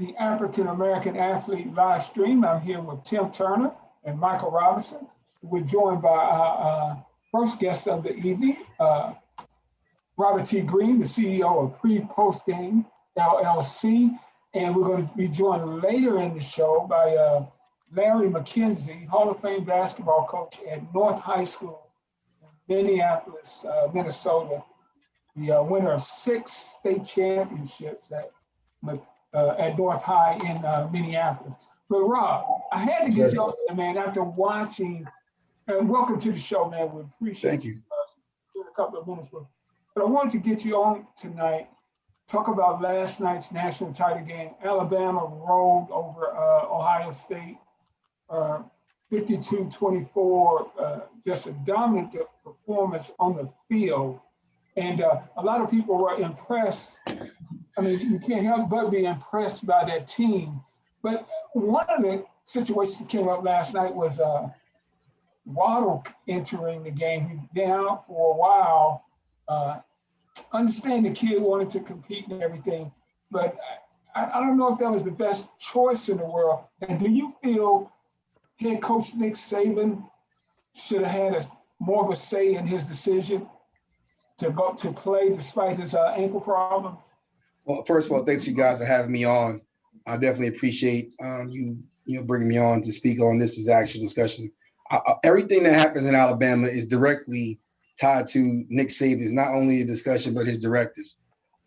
the African American Athlete live stream. I'm here with Tim Turner and Michael Robinson. We're joined by our first guest of the evening, Robert T. Green, the CEO of Pre-Post Game LLC. And we're going to be joined later in the show by Larry McKenzie, Hall of Fame basketball coach at North High School in Minneapolis, Minnesota, the winner of 6 state championships at North High in Minneapolis. But Rob, I had to get you on there, man, after watching, and welcome to the show, man. We appreciate Thank you. In a couple of minutes. But I wanted to get you on tonight, talk about last night's national title game. Alabama rolled over Ohio State, 52-24, just a dominant performance on the field. And a lot of people were impressed. I mean, you can't help but be impressed by that team. But one of the situations that came up last night was Waddle entering the game. He's been out for a while. Understand the kid wanted to compete and everything, but I don't know if that was the best choice in the world. And do you feel head coach Nick Saban should have had more of a say in his decision to go to play despite his ankle problems? Well, first of all, thanks you guys for having me on. I definitely appreciate you bringing me on to speak on this actual discussion. Everything that happens in Alabama is directly tied to Nick Saban's, not only a discussion, but his directives.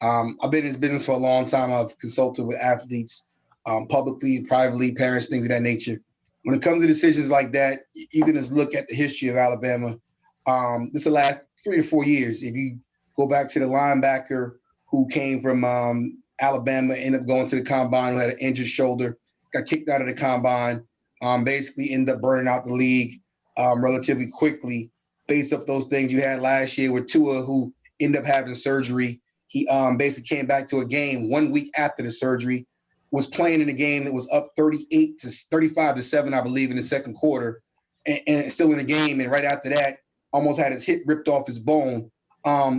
I've been in this business for a long time. I've consulted with athletes, publicly, privately, parents, things of that nature. When it comes to decisions like that, you can just look at the history of Alabama. This is the last 3 to 4 years. If you go back to the linebacker who came from Alabama, ended up going to the combine, who had an injured shoulder, got kicked out of the combine, basically ended up burning out the league relatively quickly based off those things you had last year with Tua, who ended up having surgery. He basically came back to a game 1 week after the surgery, was playing in a game that was up 35-7, I believe, in the second quarter, and still in the game. And right after that, almost had his hip ripped off his bone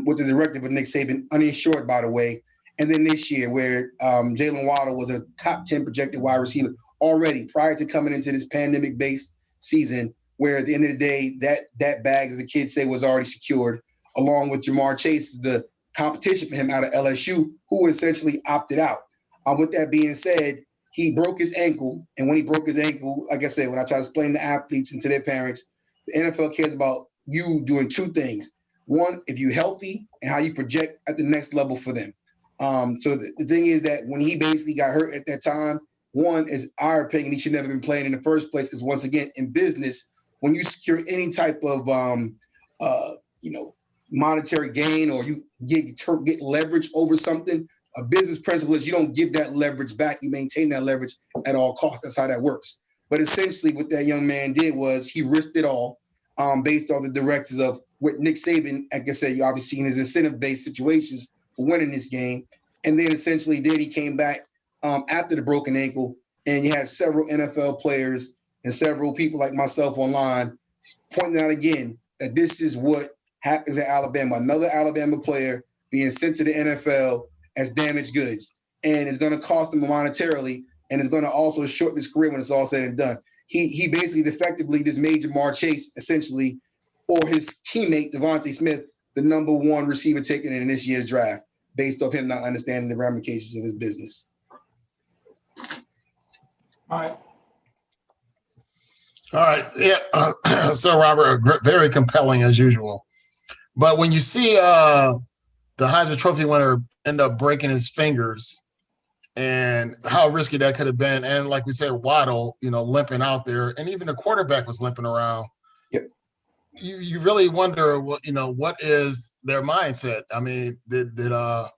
with the directive of Nick Saban, uninsured, by the way. And then this year, where Jalen Waddle was a top 10 projected wide receiver already prior to coming into this pandemic-based season, where at the end of the day, that bag, as the kids say, was already secured, along with Jamar Chase, the competition for him out of LSU, who essentially opted out. With that being said, he broke his ankle. And when he broke his ankle, like I said, when I try to explain to athletes and to their parents, the NFL cares about you doing 2 things. One, if you're healthy, and how you project at the next level for them. So the thing is that when he basically got hurt at that time, one is our opinion, he should never have been playing in the first place, because once again, in business, when you secure any type of monetary gain, or you get leverage over something, a business principle is you don't give that leverage back, you maintain that leverage at all costs. That's how that works. But essentially what that young man did was he risked it all based on the directives of what Nick Saban, like I said, you obviously seen his incentive-based situations for winning this game. And then essentially he came back after the broken ankle, and you had several NFL players and several people like myself online pointing out again that this is what happens in Alabama. Another Alabama player being sent to the NFL as damaged goods, and it's going to cost him monetarily, and it's going to also shorten his career when it's all said and done. He basically effectively just made Jamar Chase essentially, or his teammate Devontae Smith, the #1 receiver taken in this year's draft, based off him not understanding the ramifications of his business. All right. Yeah. So, Robert, very compelling as usual. But when you see the Heisman Trophy winner end up breaking his fingers, and how risky that could have been, and like we said, Waddle, limping out there, and even the quarterback was limping around. Yep. You really wonder, what is their mindset? I mean, did the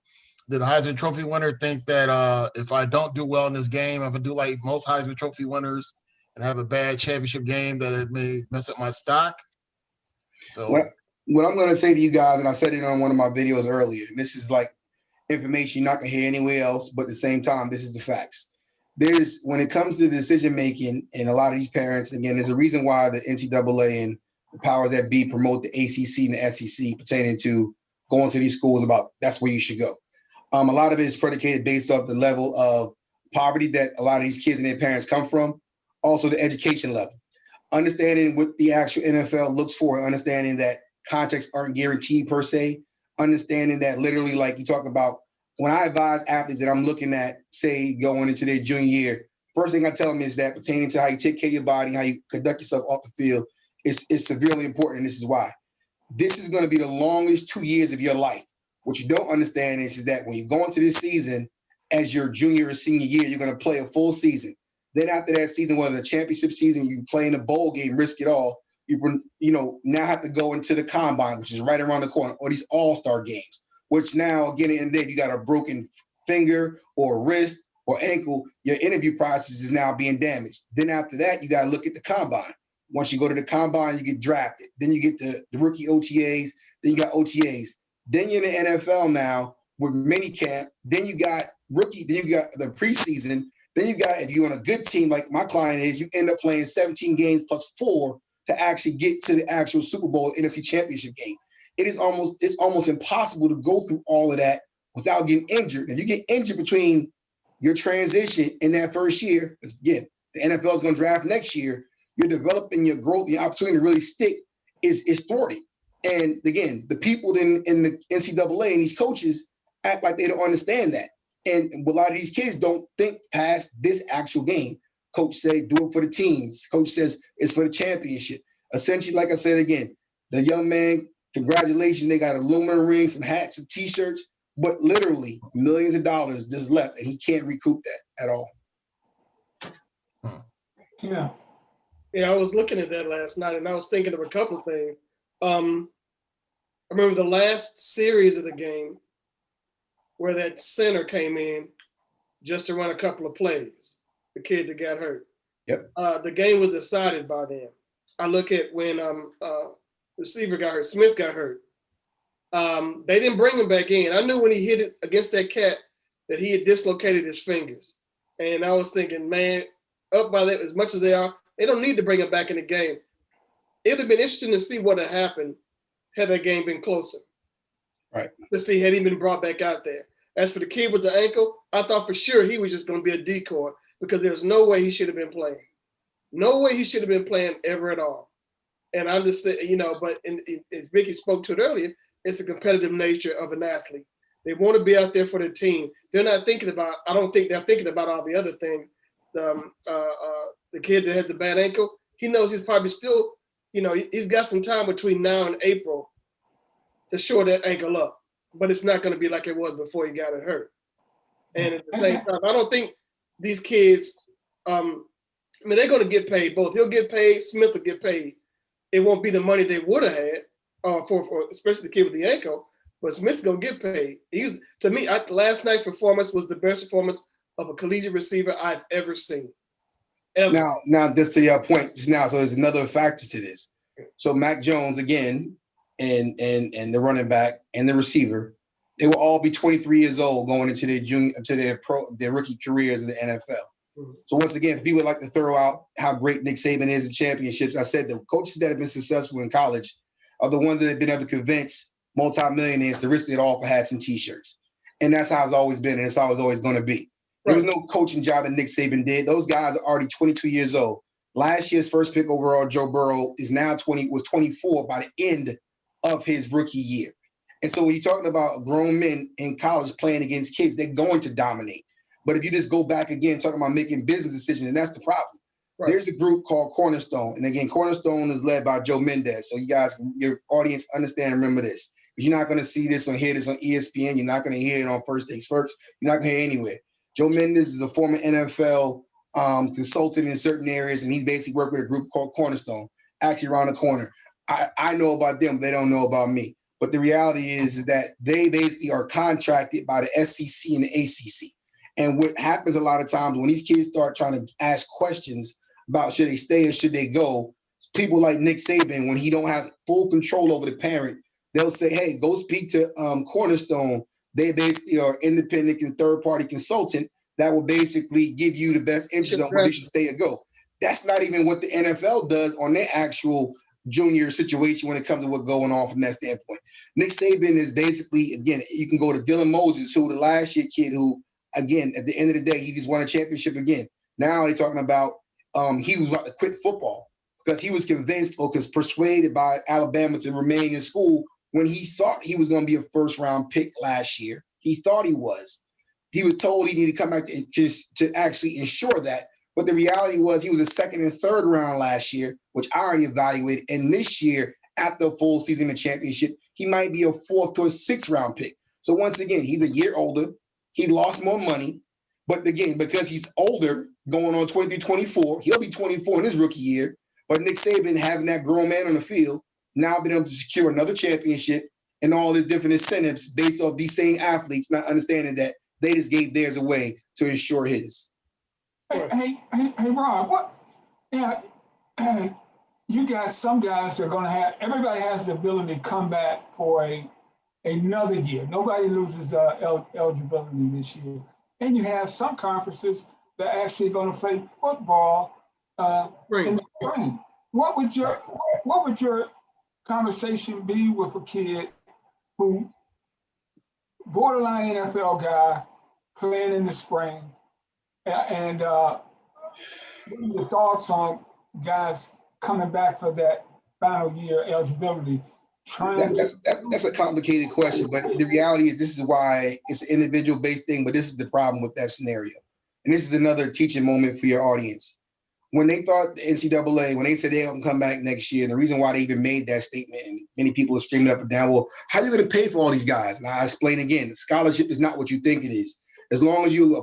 Heisman Trophy winner think that if I don't do well in this game, if I do like most Heisman Trophy winners and have a bad championship game, that it may mess up my stock? So what I'm going to say to you guys, and I said it on one of my videos earlier, and this is like information you're not going to hear anywhere else, but at the same time, this is the facts. When it comes to decision making, and a lot of these parents, again, there's a reason why the NCAA and the powers that be promote the ACC and the SEC pertaining to going to these schools about that's where you should go. A lot of it is predicated based off the level of poverty that a lot of these kids and their parents come from, also the education level. Understanding what the actual NFL looks for, understanding that contracts aren't guaranteed per se, understanding that literally, like you talk about, when I advise athletes that I'm looking at, say, going into their junior year, first thing I tell them is that pertaining to how you take care of your body, how you conduct yourself off the field, is severely important, and this is why. This is going to be the longest 2 years of your life. What you don't understand is that when you go into this season, as your junior or senior year, you're going to play a full season. Then after that season, whether the championship season, you play in a bowl game, risk it all, you now have to go into the combine, which is right around the corner, or these all-star games, which now, again, in the day, if you got a broken finger or wrist or ankle, your interview process is now being damaged. Then after that, you got to look at the combine. Once you go to the combine, you get drafted. Then you get the rookie OTAs. Then you got OTAs. Then you're in the NFL now with minicamp. Then you got rookie. Then you got the preseason. Then you got, if you're on a good team like my client is, you end up playing 17 games plus 4 to actually get to the actual Super Bowl NFC Championship game. It's almost impossible to go through all of that without getting injured. If you get injured between your transition in that first year, because again, the NFL is going to draft next year, you're developing your growth, your opportunity to really stick is thwarted. And again, the people in the NCAA and these coaches act like they don't understand that. And a lot of these kids don't think past this actual game. Coach say, do it for the teams. Coach says it's for the championship. Essentially, like I said again, the young man, congratulations, they got aluminum rings, some hats, some T-shirts, but literally millions of dollars just left, and he can't recoup that at all. Yeah. Yeah, I was looking at that last night, and I was thinking of a couple of things. I remember the last series of the game where that center came in just to run a couple of plays, the kid that got hurt. Yep. The game was decided by them. I look at when receiver got hurt, Smith got hurt. They didn't bring him back in. I knew when he hit it against that cat that he had dislocated his fingers. And I was thinking, man, up by that, as much as they are, they don't need to bring him back in the game. It would have been interesting to see what had happened had that game been closer. Right. To see had he been brought back out there. As for the kid with the ankle, I thought for sure he was just going to be a decoy because there's no way he should have been playing. No way he should have been playing ever at all. And I'm just saying, but as Vicky spoke to it earlier, it's the competitive nature of an athlete. They want to be out there for their team. They're not thinking about, I don't think they're thinking about all the other things. The kid that has the bad ankle, he knows he's probably still, he's got some time between now and April to shore that ankle up. But it's not going to be like it was before he got it hurt. And at the same time, I don't think these kids, they're going to get paid both. He'll get paid, Smith will get paid. It won't be the money they would have had for especially the kid with the ankle, but Smith's going to get paid. To me, last night's performance was the best performance of a collegiate receiver I've ever seen. Ever. Now, just to your point just now, so there's another factor to this. So Mac Jones, again, and the running back and the receiver, they will all be 23 years old going into their rookie careers in the NFL. Mm-hmm. So once again, if people would like to throw out how great Nick Saban is in championships, I said the coaches that have been successful in college are the ones that have been able to convince multimillionaires to risk it all for hats and T-shirts. And that's how it's always been, and it's always going to be. There was no coaching job that Nick Saban did. Those guys are already 22 years old. Last year's first pick overall, Joe Burrow, was 24 by the end of his rookie year. And so when you're talking about grown men in college playing against kids, they're going to dominate. But if you just go back again, talking about making business decisions, and that's the problem. Right. There's a group called Cornerstone. And again, Cornerstone is led by Joe Mendez. So you guys, your audience, understand and remember this. You're not going to see this or hear this on ESPN. You're not going to hear it on First Takes First. You're not going to hear it anywhere. Joe Mendez is a former NFL consultant in certain areas, and he's basically worked with a group called Cornerstone, actually around the corner. I know about them, they don't know about me. But the reality is that they basically are contracted by the SEC and the ACC. And what happens a lot of times when these kids start trying to ask questions about should they stay or should they go, people like Nick Saban, when he don't have full control over the parent, they'll say, hey, go speak to Cornerstone. They basically are independent and third-party consultant that will basically give you the best interest on whether you should stay or go. That's not even what the NFL does on their actual junior situation when it comes to what's going on from that standpoint. Nick Saban is basically, again, you can go to Dylan Moses, who the last year kid who again, at the end of the day, he just won a championship again. Now they're talking about he was about to quit football because he was convinced or was persuaded by Alabama to remain in school when he thought he was going to be a first-round pick last year. He thought he was. He was told he needed to come back to actually ensure that. But the reality was he was a second and third round last year, which I already evaluated. And this year, at the full season of championship, he might be a fourth to a sixth round pick. So once again, he's a year older. He lost more money. But again, because he's older, going on 23, 24, he'll be 24 in his rookie year. But Nick Saban, having that grown man on the field, now been able to secure another championship and all the different incentives based off these same athletes, not understanding that they just gave theirs away to ensure his. Hey, Rob, what? Yeah, you got some guys that are going to have. Everybody has the ability to come back for another year. Nobody loses eligibility this year, and you have some conferences that are actually going to play football in the spring. What would your conversation be with a kid who borderline NFL guy playing in the spring? And what are your thoughts on guys coming back for that final year eligibility? That's a complicated question, but the reality is this is why it's an individual-based thing, but this is the problem with that scenario. And this is another teaching moment for your audience. When they thought the NCAA, when they said they don't come back next year, the reason why they even made that statement, and many people are screaming up and down, well, how are you going to pay for all these guys? And I explain again, scholarship is not what you think it is. As long as you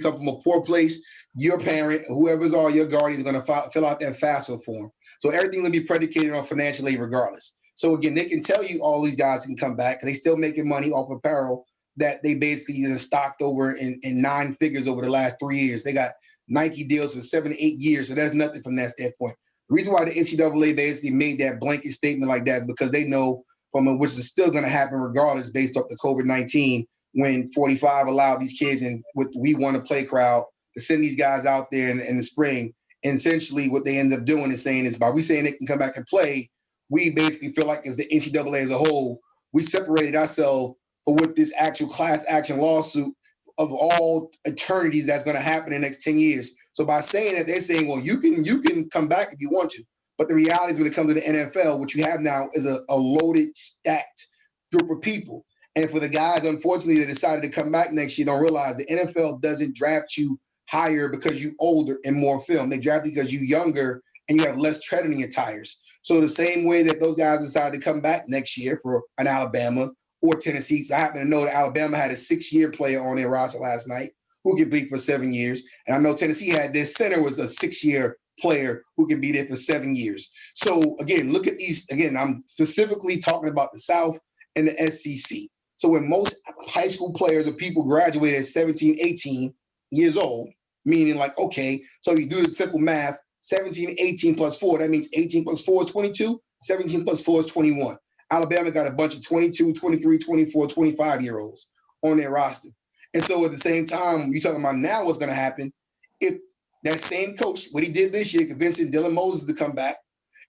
come from a poor place, your parent, whoever's all your guardian, is going to fill out that FAFSA form. So everything will be predicated on financial aid regardless. So again, they can tell you all these guys can come back, and they still making money off apparel that they basically stocked over in 9 figures over the last 3 years. They got Nike deals for 7 to 8 years, so that's nothing from that standpoint. The reason why the NCAA basically made that blanket statement like that is because they know which is still going to happen regardless based off the COVID-19, when 45 allowed these kids and with We Want to Play crowd to send these guys out there in the spring. And essentially what they end up doing is saying is by we saying they can come back and play, we basically feel like as the NCAA as a whole, we separated ourselves for what this actual class action lawsuit of all eternities that's going to happen in the next 10 years. So by saying that, they're saying, well, you can come back if you want to. But the reality is when it comes to the NFL, what you have now is a loaded, stacked group of people. And for the guys, unfortunately, that decided to come back next year, don't realize the NFL doesn't draft you higher because you're older and more film. They draft you because you're younger and you have less tread in your tires. So the same way that those guys decided to come back next year for an Alabama or Tennessee, so I happen to know that Alabama had a 6-year player on their roster last night who could be for 7 years. And I know Tennessee had their center was a 6-year player who can be there for 7 years. So again, look at these. Again, I'm specifically talking about the South and the SEC. So when most high school players or people graduate at 17, 18 years old, meaning like, okay, so you do the simple math, 17, 18 plus 4, that means 18 plus 4 is 22, 17 plus 4 is 21. Alabama got a bunch of 22, 23, 24, 25-year-olds on their roster. And so at the same time, you're talking about now what's going to happen if that same coach, what he did this year, convincing Dylan Moses to come back,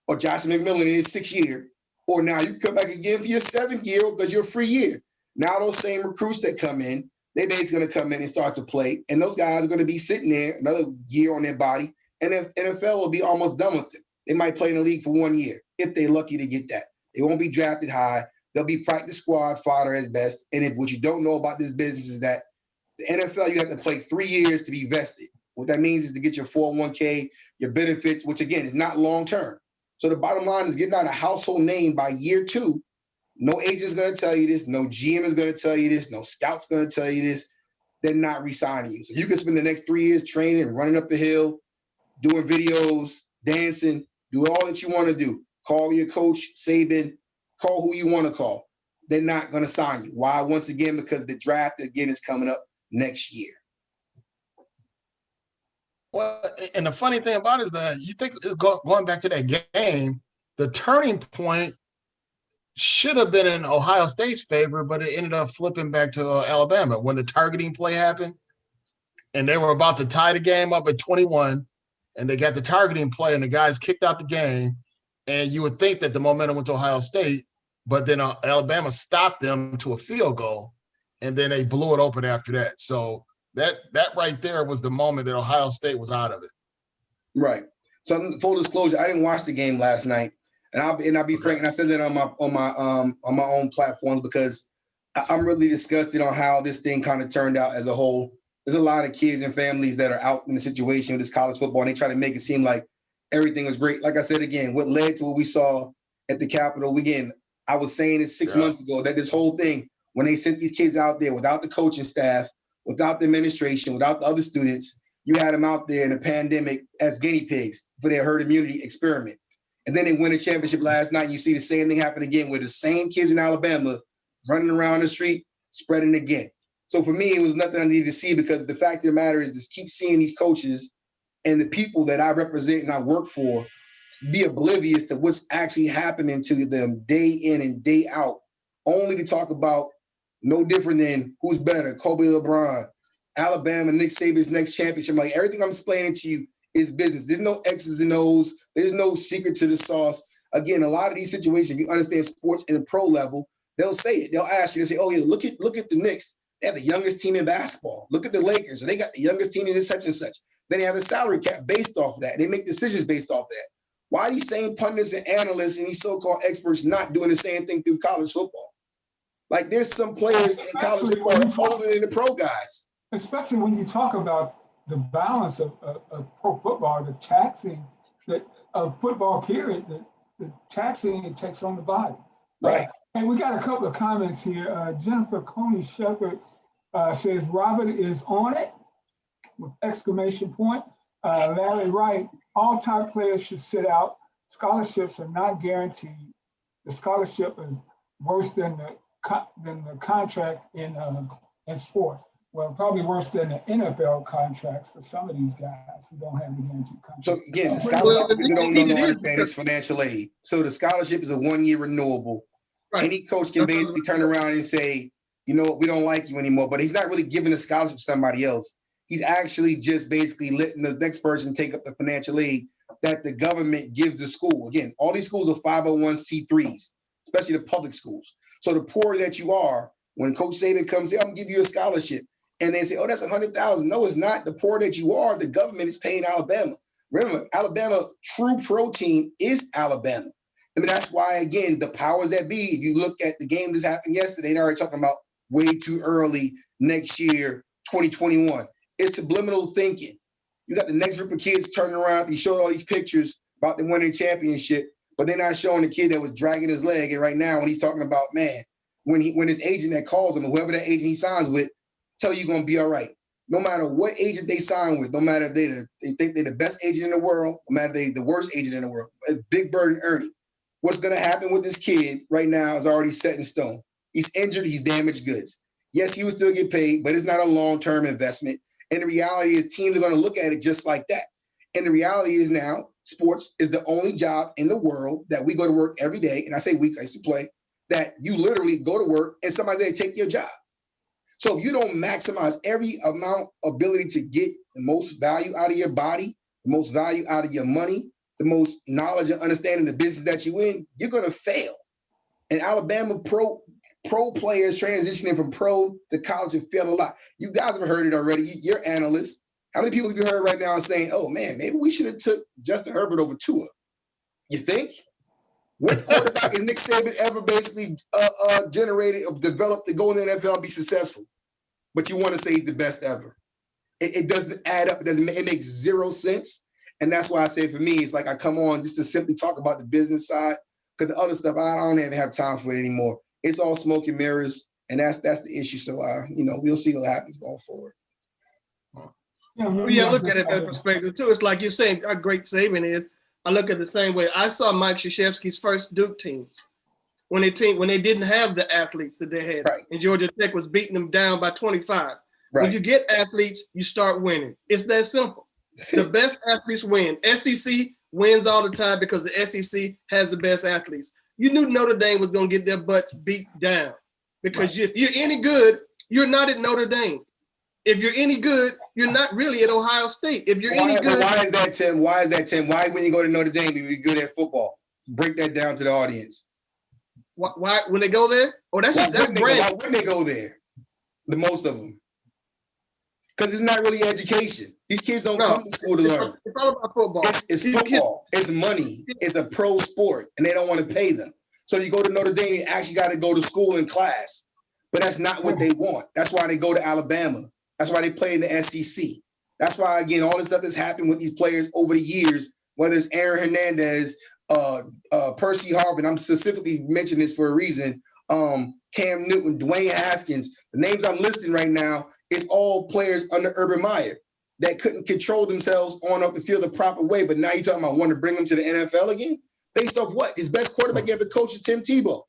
or Josh McMillan in his 6th year, or now you come back again for your 7th year because you're a free year. Now those same recruits that come in, they basically going to come in and start to play, and those guys are going to be sitting there another year on their body, and the NFL will be almost done with them. They might play in the league for 1 year if they're lucky to get that. They won't be drafted high. They'll be practice squad fodder at best. And if what you don't know about this business is that the NFL, you have to play 3 years to be vested. What that means is to get your 401k, your benefits, which again is not long term. So the bottom line is getting out a household name by year 2. No agent's going to tell you this. No GM is going to tell you this. No scout's going to tell you this. They're not re-signing you. So you can spend the next 3 years training, running up the hill, doing videos, dancing, do all that you want to do. Call your coach, Saban, call who you want to call. They're not going to sign you. Why? Once again, because the draft, again, is coming up next year. Well, and the funny thing about it is that you think going back to that game, the turning point should have been in Ohio State's favor, but it ended up flipping back to Alabama when the targeting play happened, and they were about to tie the game up at 21, and they got the targeting play, and the guys kicked out the game, and you would think that the momentum went to Ohio State, but then Alabama stopped them to a field goal, and then they blew it open after that. So that right there was the moment that Ohio State was out of it. Right. So full disclosure, I didn't watch the game last night, and I'll be frank, and I said that on my own platforms because I'm really disgusted on how this thing kind of turned out as a whole. There's a lot of kids and families that are out in the situation with this college football, and they try to make it seem like everything was great. Like I said again, what led to what we saw at the Capitol, again, I was saying it 6 months ago that this whole thing, when they sent these kids out there without the coaching staff, without the administration, without the other students, you had them out there in a pandemic as guinea pigs for their herd immunity experiment. And then they win a championship last night. And you see the same thing happen again with the same kids in Alabama running around the street, spreading again. So for me, it was nothing I needed to see because the fact of the matter is just keep seeing these coaches and the people that I represent and I work for be oblivious to what's actually happening to them day in and day out, only to talk about no different than who's better, Kobe LeBron, Alabama, Nick Saban's next championship. Like everything I'm explaining to you is business. There's no X's and O's. There's no secret to the sauce. Again, a lot of these situations, if you understand sports in the pro level, they'll say it. They'll ask you, they'll say, oh yeah, look at the Knicks. They have the youngest team in basketball. Look at the Lakers. They got the youngest team in this such and such. Then they have a salary cap based off of that. They make decisions based off that. Why are these same pundits and analysts and these so-called experts not doing the same thing through college football? Like there's some players in college football older than the pro guys. Especially when you talk about the balance of pro football, the taxing that of football period, the taxing it takes on the body. Right. And we got a couple of comments here. Jennifer Coney Shepherd says Robert is on it with exclamation point. Larry Wright, all top players should sit out. Scholarships are not guaranteed. The scholarship is worse than the contract in sports. Well, probably worse than the NFL contracts for some of these guys who don't have the guaranteed contract. So again, the scholarship, people don't understand it's financial aid. So the scholarship is a 1-year renewable. Right. Any coach can basically turn around and say, you know what, we don't like you anymore, but he's not really giving the scholarship to somebody else. He's actually just basically letting the next person take up the financial aid that the government gives the school. Again, all these schools are 501c3s, especially the public schools. So the poorer that you are, when Coach Saban comes in, I'm gonna give you a scholarship. And they say, oh, that's $100,000. No, it's not. The poorer that you are, the government is paying Alabama. Remember, Alabama, true pro team is Alabama. I mean, that's why, again, the powers that be, if you look at the game that happened yesterday, they're already talking about way too early next year, 2021. It's subliminal thinking. You got the next group of kids turning around. He showed all these pictures about them winning the championship, but they're not showing the kid that was dragging his leg. And right now, when he's talking about, man, when his agent that calls him, or whoever that agent he signs with, tell you you're going to be all right. No matter what agent they sign with, no matter if they think they're the best agent in the world, no matter if they're the worst agent in the world, Big Bird and Ernie, what's going to happen with this kid right now is already set in stone. He's injured. He's damaged goods. Yes, he will still get paid, but it's not a long-term investment. And the reality is teams are going to look at it just like that. And the reality is now sports is the only job in the world that we go to work every day. And I say weeks, I used to play, that you literally go to work and somebody's there to take your job. So if you don't maximize every amount ability to get the most value out of your body, the most value out of your money, the most knowledge and understanding the business that you're in, you're going to fail. And Alabama pro players transitioning from pro to college have failed a lot. You guys have heard it already. You're analysts. How many people have you heard right now saying, oh, man, maybe we should have took Justin Herbert over Tua? You think? What quarterback has Nick Saban ever basically generated or developed to go in the NFL and be successful? But you want to say he's the best ever. It doesn't add up. It makes zero sense. And that's why I say for me, it's like I come on just to simply talk about the business side, because the other stuff, I don't even have time for it anymore. It's all smoke and mirrors, and that's the issue. So, we'll see what happens going forward. Yeah, look at it that perspective too. It's like you're saying how great Saban is. I look at it the same way. I saw Mike Krzyzewski's first Duke teams when they didn't have the athletes that they had, right. And Georgia Tech was beating them down by 25. Right. When you get athletes, you start winning. It's that simple. The best athletes win. SEC wins all the time because the SEC has the best athletes. You knew Notre Dame was going to get their butts beat down because if you're any good, you're not at Notre Dame. If you're any good, you're not really at Ohio State. If you're any good. Why is that, Tim? Why when you go to Notre Dame, you're good at football? Break that down to the audience. Why when they go there? Oh, that's brand. Why wouldn't they go there? The most of them. because it's not really education. These kids don't come to school to learn. It's all about football. It's football. It's money. It's a pro sport, and they don't want to pay them. So you go to Notre Dame, you actually got to go to school in class. But that's not what they want. That's why they go to Alabama. That's why they play in the SEC. That's why, again, all this stuff that's happened with these players over the years, whether it's Aaron Hernandez, Percy Harvin, I'm specifically mentioning this for a reason, Cam Newton, Dwayne Haskins, the names I'm listing right now, is all players under Urban Meyer that couldn't control themselves on up the field the proper way. But now you're talking about wanting to bring them to the NFL again? Based off what? His best quarterback ever coached is Tim Tebow.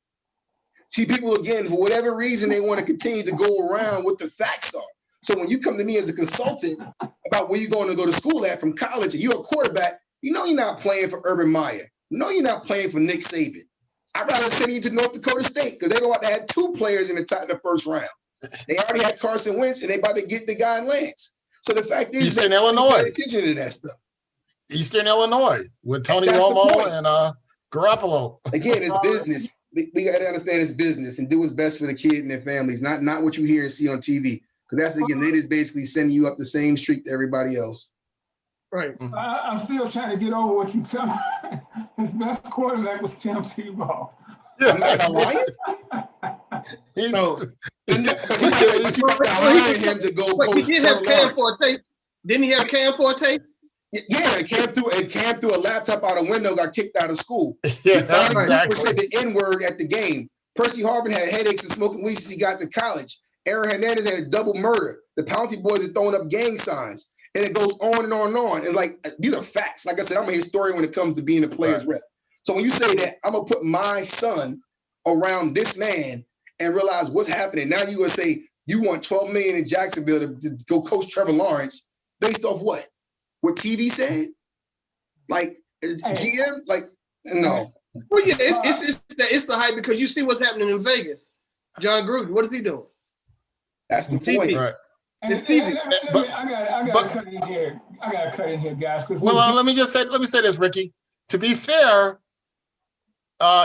See, people, again, for whatever reason, they want to continue to go around what the facts are. So when you come to me as a consultant about where you're going to go to school at from college and you're a quarterback, you know you're not playing for Urban Meyer. You know you're not playing for Nick Saban. I'd rather send you to North Dakota State because they're about to have 2 players in the first round. They already had Carson Wentz and they about to get the guy in Lance. So the fact is, Eastern Illinois. Pay attention to that stuff. Eastern Illinois with Tony Romo and Garoppolo. Again, it's business. We got to understand it's business and do what's best for the kid and their families, not what you hear and see on TV. Because that's, again, they just basically sending you up the same street to everybody else. Right. I'm still trying to get over what you tell me. His best quarterback was Tim Tebow. I'm not lying. He's hiring him to go but coach. He did have Cam Forte. Didn't he have Cam Forte? Yeah, it came through a laptop out a window, got kicked out of school. Yeah, exactly. Said the N-word at the game. Percy Harvin had headaches and smoking weed since he got to college. Aaron Hernandez had a double murder. The Pouncey boys are throwing up gang signs. And it goes on and on and on. And like, these are facts. Like I said, I'm a historian when it comes to being a player's rep. So when you say that, I'm going to put my son around this man and realize what's happening. Now you're going to say you want $12 million in Jacksonville to go coach Trevor Lawrence based off what? What TV said? Like, GM? Like, no. Well, yeah, it's the hype because you see what's happening in Vegas. John Gruden, what is he doing? That's the TV. point. Right. It's TV. I got to cut in here. I got to cut in here, guys. Well, let me say this, Ricky. To be fair,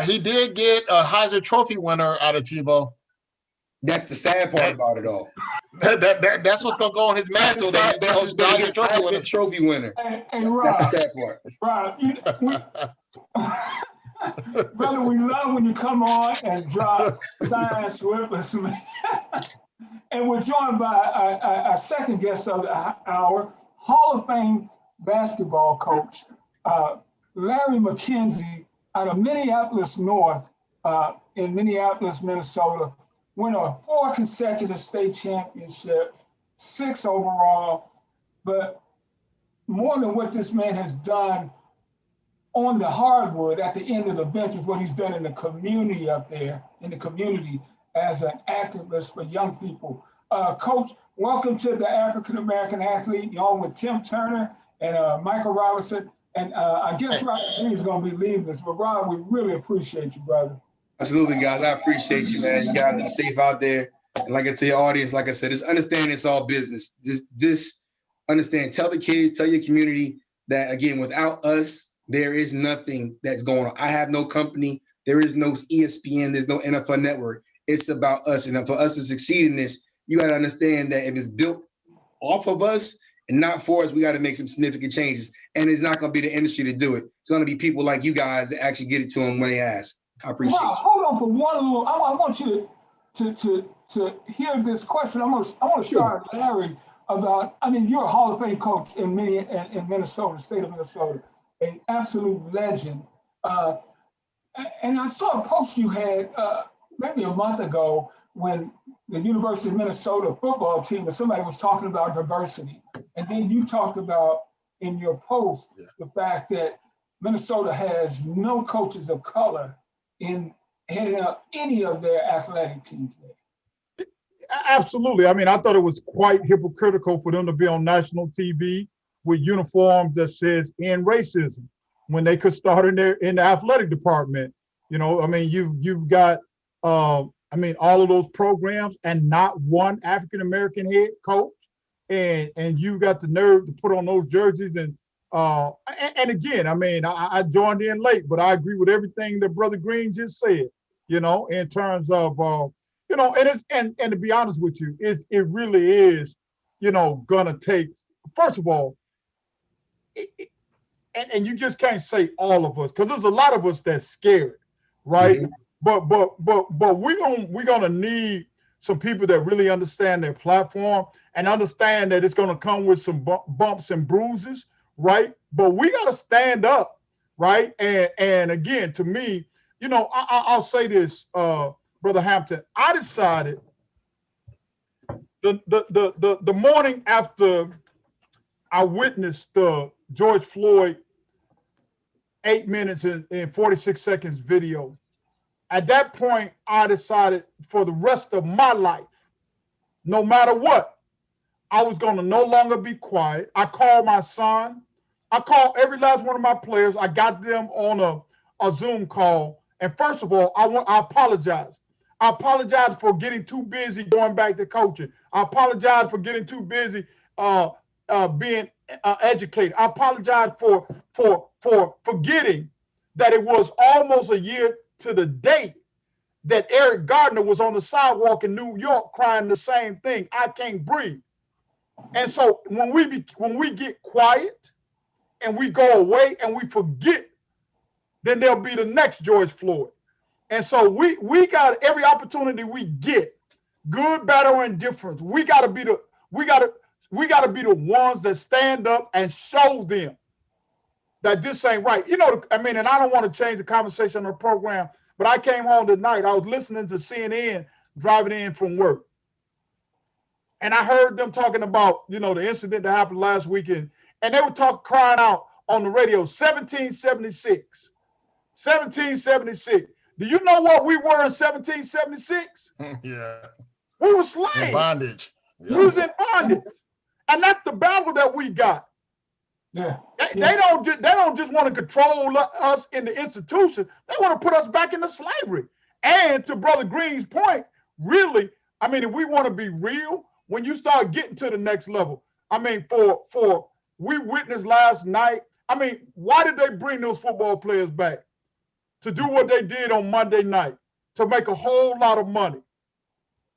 he did get a Heisman Trophy winner out of Tebow. That's the sad part about it all. That's what's gonna go on his mantle. That Heisman Trophy winner. And Rob, that's the sad part. Rob, brother, we love when you come on and drop science with us, man. And we're joined by our second guest of the hour, Hall of Fame basketball coach, Larry McKenzie, out of Minneapolis North, in Minneapolis, Minnesota. Winner 4 consecutive state championships, 6 overall. But more than what this man has done on the hardwood at the end of the bench is what he's done in the community up there, in the community as an activist for young people. Coach, welcome to the African American Athlete. You're on with Tim Turner and Michael Robinson. And I guess Rob is going to be leaving us. But Rob, we really appreciate you, brother. Absolutely, guys. I appreciate you, man. You guys are safe out there. And like I tell your audience, like I said, just understand it's all business. Just understand. Tell the kids, tell your community that, again, without us, there is nothing that's going on. I have no company. There is no ESPN. There's no NFL network. It's about us. And for us to succeed in this, you got to understand that if it's built off of us and not for us, we got to make some significant changes. And it's not going to be the industry to do it. It's going to be people like you guys that actually get it to them when they ask. I appreciate you. Hold on for one little. I want you to hear this question. I want to start Larry about. I mean, you're a Hall of Fame coach in Minnesota, state of Minnesota, an absolute legend. And I saw a post you had maybe a month ago when the University of Minnesota football team and somebody was talking about diversity, and then you talked about in your post the fact that Minnesota has no coaches of color in heading up any of their athletic teams there. Absolutely. I mean, I thought it was quite hypocritical for them to be on national TV with uniforms that says "end racism" when they could start in the athletic department. You know, I mean, you've got all of those programs and not one African American head coach, and you got the nerve to put on those jerseys and again, I mean, I joined in late, but I agree with everything that Brother Green just said, you know, in terms of, you know, and to be honest with you, it really is gonna take, first of all, and you just can't say all of us, because there's a lot of us that's scared, right? But we're gonna need some people that really understand their platform and understand that it's gonna come with some bumps and bruises, right? But we gotta stand up, right? And again, to me, I'll say this, Brother Hampton. I decided the morning after I witnessed the George Floyd 8 minutes and 46 seconds video. At that point, I decided for the rest of my life, no matter what, I was going to no longer be quiet. I called my son. I called every last one of my players. I got them on a Zoom call. And first of all, I apologize. I apologize for getting too busy going back to coaching. I apologize for getting too busy being educated. I apologize for forgetting that it was almost a year to the date that Eric Gardner was on the sidewalk in New York crying the same thing. I can't breathe. And so when we get quiet and we go away and we forget, then there'll be the next George Floyd. And so we got every opportunity we get, good, bad, or indifferent. We gotta be the ones that stand up and show them that this ain't right. And I don't want to change the conversation on the program, but I came home tonight. I was listening to CNN driving in from work. And I heard them talking about, the incident that happened last weekend. And they were crying out on the radio, 1776. 1776. Do you know what we were in 1776? Yeah. We were slaves. In bondage. Yeah. We was in bondage. And that's the battle that we got. Yeah. They don't just want to control us in the institution. They want to put us back into slavery. And to Brother Green's point, really, if we want to be real, when you start getting to the next level, for we witnessed last night, why did they bring those football players back? To do what they did on Monday night, to make a whole lot of money.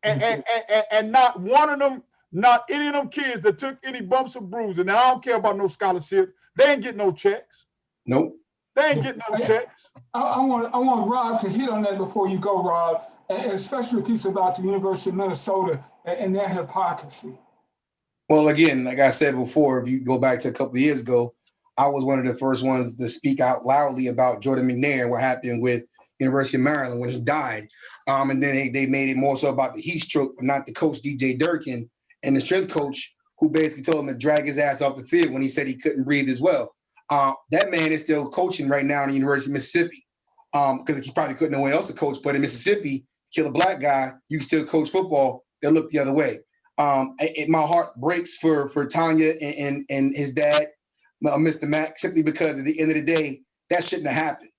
And not one of them, not any of them kids that took any bumps or bruises. And I don't care about no scholarship. They ain't getting no checks. Nope. They ain't getting no checks. I want Rob to hit on that before you go, Rob, and especially a piece about the University of Minnesota and their hypocrisy. Well, again, like I said before, if you go back to a couple of years ago, I was one of the first ones to speak out loudly about Jordan McNair and what happened with University of Maryland when he died. And then they made it more so about the heat stroke, but not the coach, DJ Durkin, and the strength coach, who basically told him to drag his ass off the field when he said he couldn't breathe as well. That man is still coaching right now in the University of Mississippi, because he probably couldn't know where else to coach. But in Mississippi, kill a black guy, you can still coach football. They'll look the other way. My heart breaks for Tanya and his dad, Mr. Mack, simply because at the end of the day, that shouldn't have happened.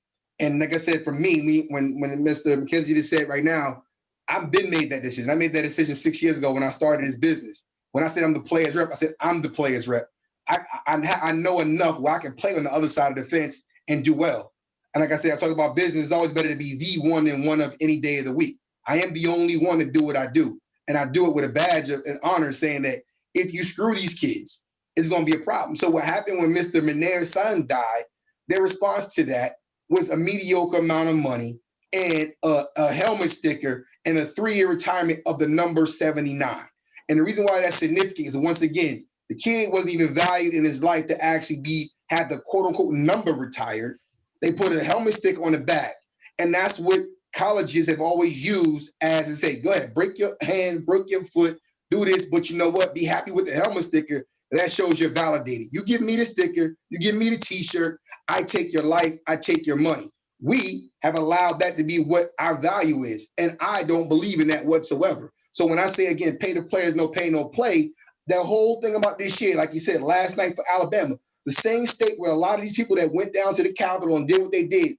And like I said, for me, when Mr. McKenzie just said right now, I've been made that decision. I made that decision 6 years ago when I started this business. When I said I'm the player's rep, I said I'm the player's rep. I know enough where I can play on the other side of the fence and do well. And like I said, I talk about business. It's always better to be the one and one of any day of the week. I am the only one to do what I do. And I do it with a badge of an honor, saying that if you screw these kids, it's going to be a problem. So what happened when Mr. McNair's son died, their response to that was a mediocre amount of money and a helmet sticker and a 3-year retirement of the number 79. And the reason why that's significant is, once again, the kid wasn't even valued in his life to actually had the quote unquote number retired. They put a helmet sticker on the back. And that's what colleges have always used as to say, go ahead, break your hand, break your foot, do this, but you know what? Be happy with the helmet sticker. That shows you're validated. You give me the sticker, you give me the t-shirt, I take your life, I take your money. We have allowed that to be what our value is. And I don't believe in that whatsoever. So when I say, again, pay the players, no pay, no play, that whole thing about this year, like you said, last night for Alabama, the same state where a lot of these people that went down to the Capitol and did what they did,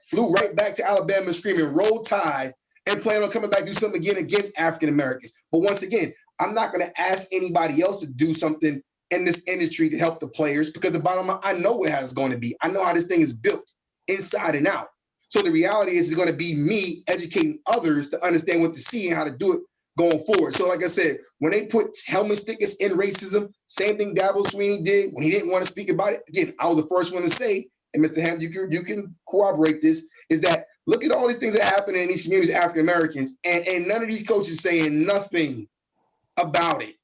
flew right back to Alabama screaming, roll tide, and plan on coming back to do something again against African Americans. But once again, I'm not going to ask anybody else to do something in this industry to help the players, because the bottom line, I know how it's going to be. I know how this thing is built inside and out. So the reality is it's going to be me educating others to understand what to see and how to do it going forward. So like I said, when they put helmet stickers in racism, same thing Dabo Sweeney did when he didn't want to speak about it. Again, I was the first one to say, and Mr. Ham, you can corroborate this, is that look at all these things that happen in these communities, African Americans, and none of these coaches saying nothing about it.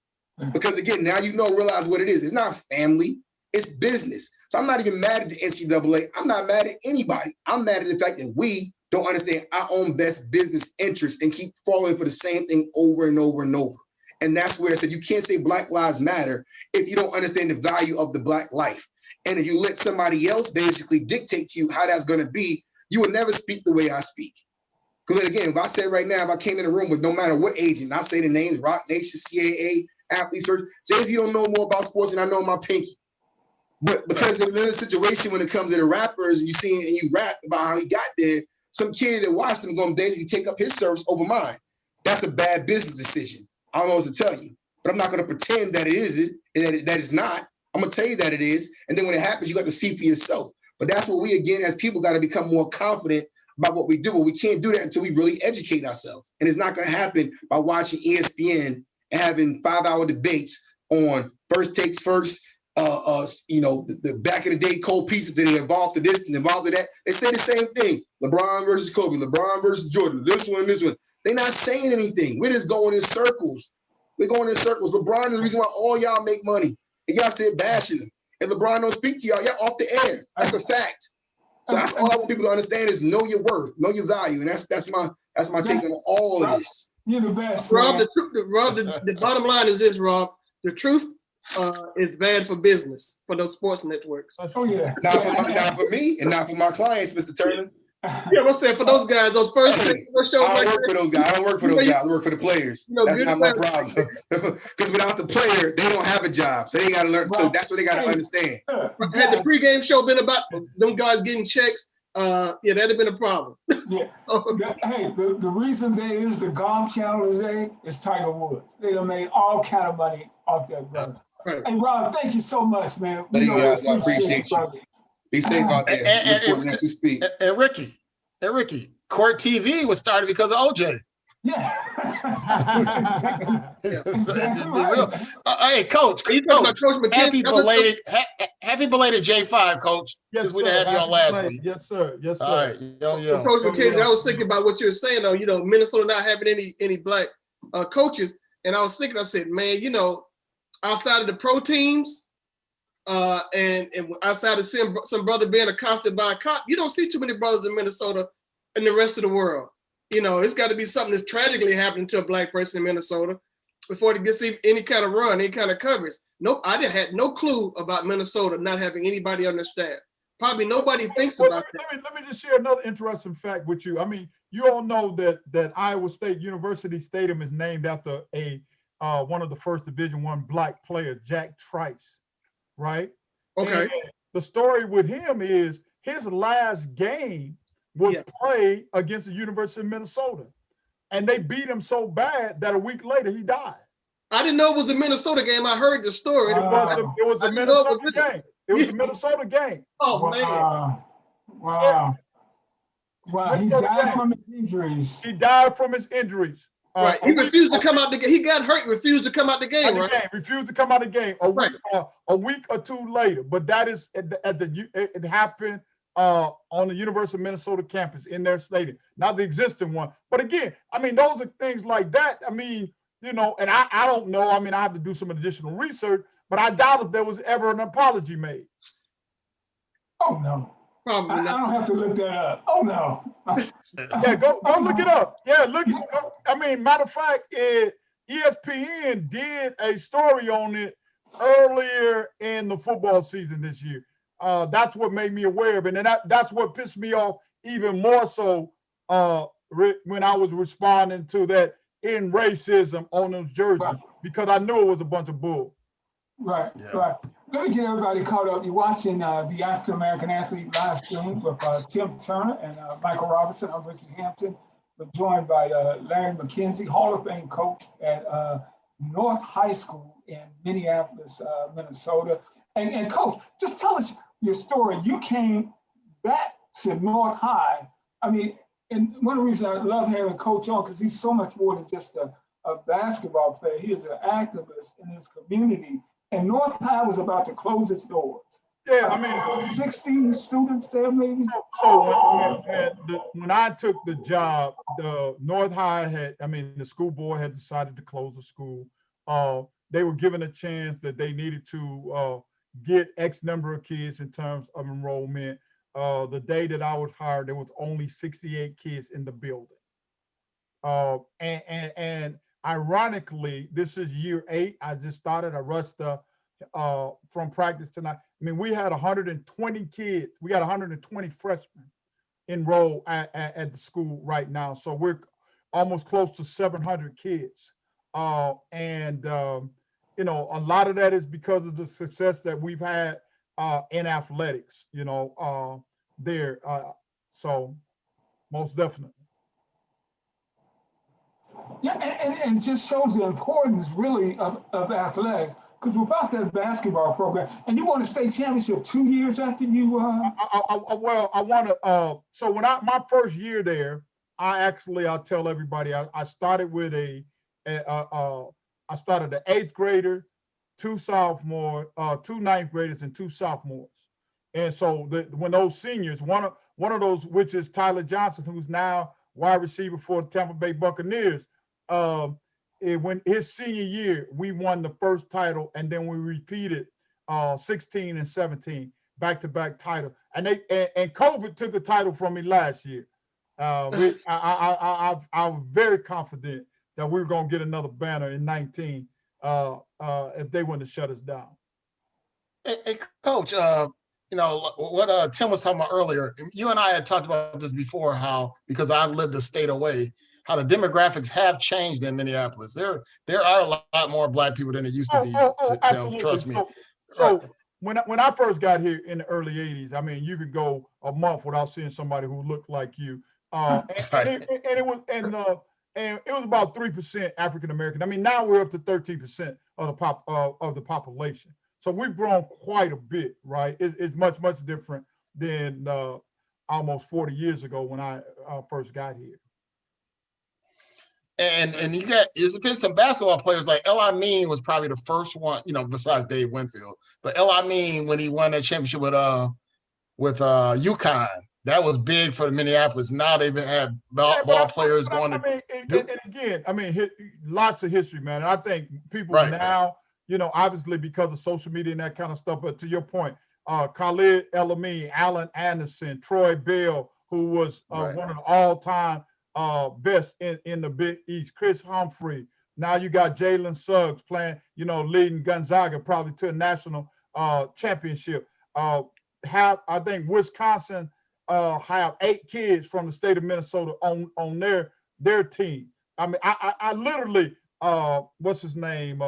Because again, now realize what it is. It's not family, it's business. So I'm not even mad at the NCAA. I'm not mad at anybody. I'm mad at the fact that we don't understand our own best business interests and keep falling for the same thing over and over and over. And that's where I said you can't say Black Lives Matter if you don't understand the value of the Black life. And if you let somebody else basically dictate to you how that's going to be, you will never speak the way I speak. Because again, if I said right now, if I came in a room with no matter what agent, I say the names, Rock Nation, CAA, Athlete Search, Jay-Z don't know more about sports than I know my pinky. But because in a situation when it comes to the rappers, and you rap about how he got there, some kid that watched him is going to basically take up his service over mine. That's a bad business decision. I don't know what to tell you, but I'm not going to pretend that it is that it's not. I'm going to tell you that it is. And then when it happens, you got to see for yourself. But that's what we, again, as people, got to become more confident about what we do. But we can't do that until we really educate ourselves. And it's not going to happen by watching ESPN and having 5-hour debates on First Takes First, the back in the day cold pieces that they involved to this and involved to that. They say the same thing. LeBron versus Kobe, LeBron versus Jordan, this one. They're not saying anything. We're just going in circles. We're going in circles. LeBron is the reason why all y'all make money. And y'all still bashing him. If LeBron don't speak to y'all off the air. That's a fact. So that's all I want people to understand is know your worth, know your value. And that's my take on all of this. You're the best. Rob, the bottom line is this, Rob. The truth is bad for business, for those sports networks. Oh, yeah. Not for me and not for my clients, Mr. Turner. Yeah, I'm saying for those guys, those first shows. I don't work for those guys. I don't work for those guys. I work for the players. That's not my problem. Because without the player, they don't have a job. So they got to learn. So that's what they got to understand. Had the pregame show been about them guys getting checks, that'd have been a problem. Yeah. Hey, the reason there is the Golf Channel today is Tiger Woods. They done made all kind of money off that, brother. Right. And Rob, thank you so much, man. Thank you guys. I appreciate you. Brother. Be safe out there. As we speak. And Ricky, Court TV was started because of OJ. Yeah. Hey, Coach, happy belated J5, Coach. Yes, since we didn't have you on last week. Yes, sir. Yes, sir. All right, yo. Coach McKenzie, I was thinking about what you were saying, though. Minnesota not having any black coaches, and I was thinking, I said, man, outside of the pro teams, and outside of some brother being accosted by a cop, you don't see too many brothers in Minnesota and the rest of the world. It's got to be something that's tragically happening to a black person in Minnesota before it gets any kind of run, any kind of coverage. Nope, I had no clue about Minnesota not having anybody on their staff. Probably nobody thinks about that. Let me just share another interesting fact with you. I mean, you all know that Iowa State University Stadium is named after one of the first Division I black players, Jack Trice, right? Okay. And the story with him is his last game was played against the University of Minnesota. And they beat him so bad that a week later he died. I didn't know it was a Minnesota game. I heard the story. It was a Minnesota game. It was a Minnesota game. Oh, man. Wow. Wow. He died from his injuries. He died from his injuries. Right. He refused to come out the game. He got hurt, refused to come out the game, right? Refused to come out the game a week or two later. But that is it happened on the University of Minnesota campus in their stadium, not the existing one. But again, I mean, those are things like that. I mean, and I don't know. I mean, I have to do some additional research, but I doubt if there was ever an apology made. Oh, no. Probably I don't have to look that up. Oh, no. Yeah, go look it up. Yeah, look it up. I mean, matter of fact, ESPN did a story on it earlier in the football season this year. That's what made me aware of it. And that's what pissed me off even more so when I was responding to that in racism on those jerseys, because I knew it was a bunch of bull. Right. Let me get everybody caught up. You're watching the African American Athlete live stream with Tim Turner and Michael Robinson. I'm Ricky Hampton. We're joined by Larry McKenzie, Hall of Fame coach at North High School in Minneapolis, Minnesota. And Coach, just tell us your story. You came back to North High. I mean, and one of the reasons I love having Coach on, because he's so much more than just a a basketball player. He is an activist in his community. And North High was about to close its doors. Yeah, I mean, 60 students there, maybe. so when I took the job, the North High the school board had decided to close the school. They were given a chance that they needed to get X number of kids in terms of enrollment. The day that I was hired, there was only 68 kids in the building. And ironically, this is year 8. I just started. I rushed from practice tonight. I mean, we had 120 kids. We got 120 freshmen enrolled at the school right now. So we're almost close to 700 kids. You know, a lot of that is because of the success that we've had in athletics, you know, there. So most definitely. Yeah, and just shows the importance really of athletics. Because without that basketball program, and you won a state championship 2 years after you. Well, I want to. So when my first year there, I'll tell everybody I started with I started an 8th grader, 2 sophomores, 2 9th graders, and 2 sophomores. And so when those seniors, one of those, which is Tyler Johnson, who's now wide receiver for the Tampa Bay Buccaneers. When his senior year, we won the first title, and then we repeated 16 and 17 back-to-back title. And COVID took the title from me last year. I'm very confident that we were going to get another banner in 19 if they wouldn't have shut us down. Hey, Coach, you know, what Tim was talking about earlier, you and I had talked about this before, how, because I lived a state away, how the demographics have changed in Minneapolis. There are a lot more Black people than there used to be, Tim, trust me. So when I first got here in the early 80s, I mean, you could go a month without seeing somebody who looked like you. And it was about 3% African American. I mean, now we're up to 13% of the population. So we've grown quite a bit, right? It's much different than almost 40 years ago when I first got here. And there's been some basketball players like Eli Mean was probably the first one, you know, besides Dave Winfield. But Eli Mean, when he won that championship with UConn, that was big for the Minneapolis. Now they've had ball players going to. And again, I mean, lots of history, man. And I think people now, you know, obviously because of social media and that kind of stuff. But to your point, Khalid El-Amin, Allen Anderson, Troy Bell, who was one of the all-time best in the Big East, Chris Humphrey. Now you got Jalen Suggs playing, you know, leading Gonzaga probably to a national championship. I think Wisconsin have 8 kids from the state of Minnesota on their team. I mean, I literally, what's his name?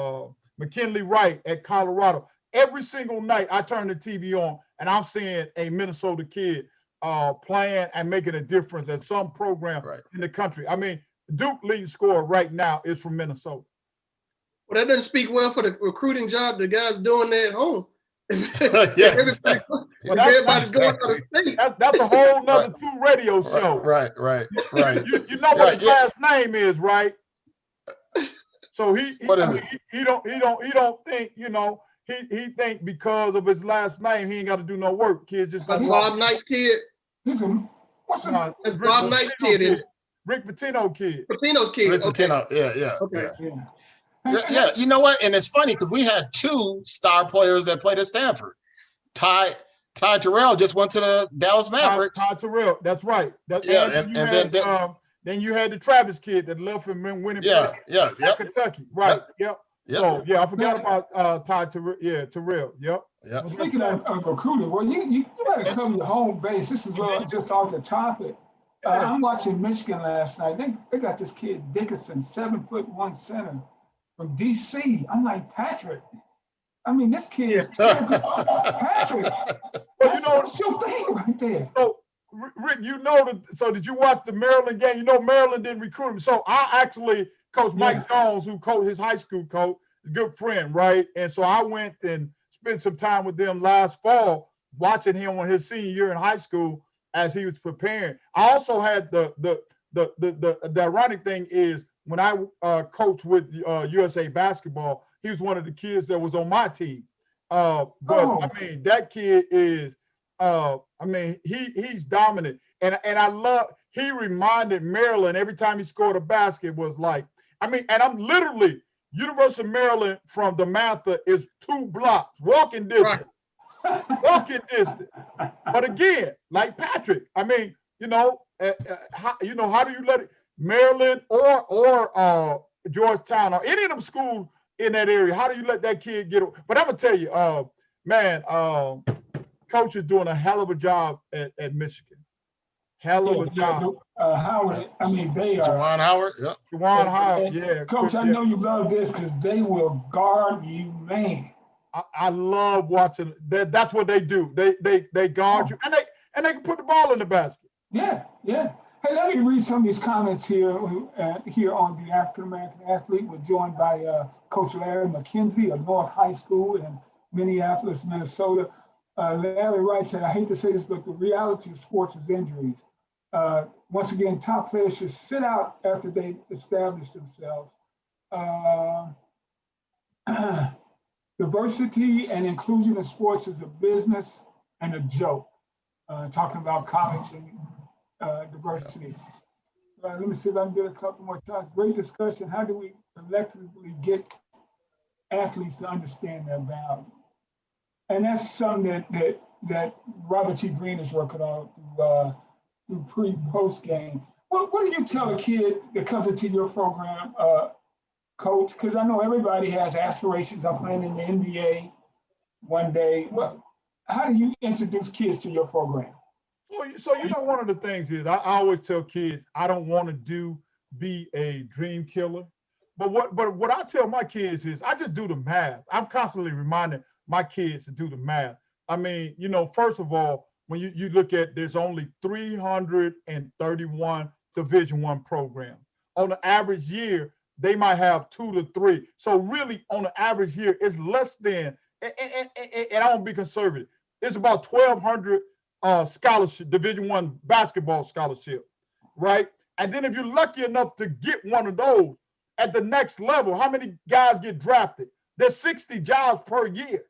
McKinley Wright at Colorado. Every single night I turn the TV on and I'm seeing a Minnesota kid playing and making a difference at some program in the country. I mean, Duke leading scorer right now is from Minnesota. Well, that doesn't speak well for the recruiting job the guys doing there at home. Everybody's going to the state. That's a whole nother 2 radio show. Right. You know what his last name is, right? So he don't think, you know, he think because of his last name he ain't got to do no work. Kids just got Bob Knight's kid. What's his name? That's Bob Knight's kid. Rick Pitino's kid. Pitino's kid. Rick Pitino. Yeah. Okay. Yeah, you know what? And it's funny because we had 2 star players that played at Stanford. Ty Terrell just went to the Dallas Mavericks. Ty Terrell, that's right. Then you had the Travis kid that left and been winning. Kentucky. Right. Yep. So I forgot about Ty Terrell. Yeah, Terrell. Yep. Speaking of recruiting, well, you better cover your home base. This is just off the topic. I'm watching Michigan last night. They got this kid Dickinson, 7'1" center from DC. I'm like, Patrick. I mean, this kid is Patrick. What's your thing right there? So, Rick, you know, so did you watch the Maryland game? You know, Maryland didn't recruit him. So I actually, Coach Mike Jones, who coached his high school coach, good friend, right? And so I went and spent some time with them last fall, watching him on his senior year in high school as he was preparing. I also had the ironic thing is when I coached with USA basketball, he was one of the kids that was on my team. But Oh. I mean, that kid is, I mean, he's dominant. And I love, he reminded Maryland every time he scored a basket was like, I mean, and I'm literally, University of Maryland from DeMatha is 2 blocks, walking distance, walking distance. But again, like Patrick, I mean, how do you let it, Maryland or Georgetown or any of them schools in that area, how do you let that kid get? But I'm gonna tell you, man, coach is doing a hell of a job at Michigan. Hell of a job. Howard, I mean, they are. Juwan Howard, yeah. Juwan Howard, yeah. Coach, I know you love this because they will guard you, man. I love watching that. That's what they do. They guard you, and they can put the ball in the basket. Yeah, yeah. Hey, let me read some of these comments here. Here on the African American Athlete, we're joined by Coach Larry McKenzie of North High School in Minneapolis, Minnesota. Larry writes that, I hate to say this, but the reality of sports is injuries. Once again, top players should sit out after they establish themselves. Diversity and inclusion in sports is a business and a joke. Talking about college and diversity. Let me see if I can get a couple more times. Great discussion. How do we collectively get athletes to understand their value? And that's something that Robert T. Green is working on through pre-post game. What do you tell a kid that comes into your program, Coach? Because I know everybody has aspirations of playing in the NBA one day. How do you introduce kids to your program? So one of the things is I always tell kids I don't want to be a dream killer, but what I tell my kids is I just do the math. I'm constantly reminding my kids to do the math. I mean, first of all, when you look at, there's only 331 Division I programs. On an average year, they might have 2 to 3. So really, on an average year, it's less than, and I won't be conservative, it's about 1,200 scholarship, Division I basketball scholarship, right? And then if you're lucky enough to get one of those at the next level, how many guys get drafted? There's 60 jobs per year.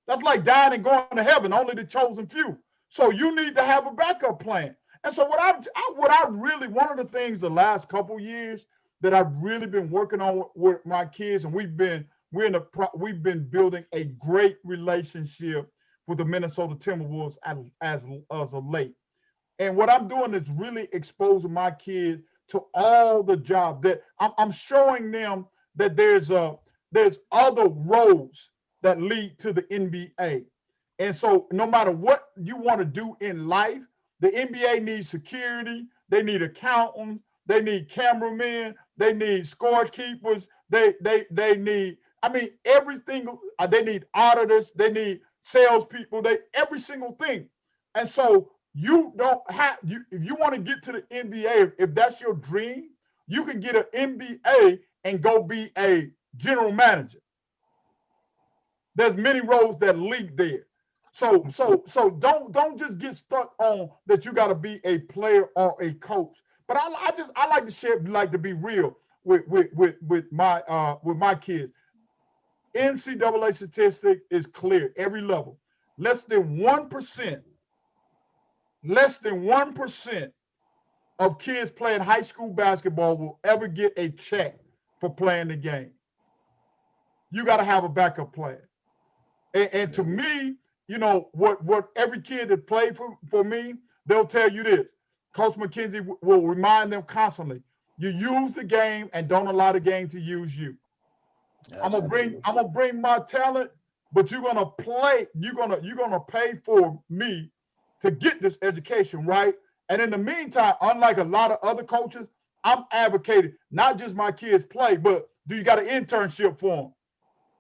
That's like dying and going to heaven, only the chosen few. So you need to have a backup plan. And so one of the things the last couple years that I've really been working on with my kids, and we've been building a great relationship with the Minnesota Timberwolves as of late. And what I'm doing is really exposing my kids to all the jobs that I'm showing them that there's other roads that lead to the NBA. And so no matter what you want to do in life, the NBA needs security, they need accountants, they need cameramen, they need scorekeepers, they need, I mean, everything, they need auditors, they need salespeople, every single thing. And so you don't have, if you want to get to the NBA, if that's your dream, you can get an MBA and go be a general manager. There's many roads that lead there. So don't just get stuck on that you got to be a player or a coach. But I like to share, like to be real with my kids. NCAA statistic is clear, every level. Less than 1% of kids playing high school basketball will ever get a check for playing the game. You got to have a backup plan. And to me, what every kid that played for me, they'll tell you this. Coach McKenzie will remind them constantly, you use the game and don't allow the game to use you. Absolutely. I'm gonna bring my talent, but you're gonna pay for me to get this education, right? And in the meantime, unlike a lot of other coaches, I'm advocating not just my kids play, but do you got an internship for them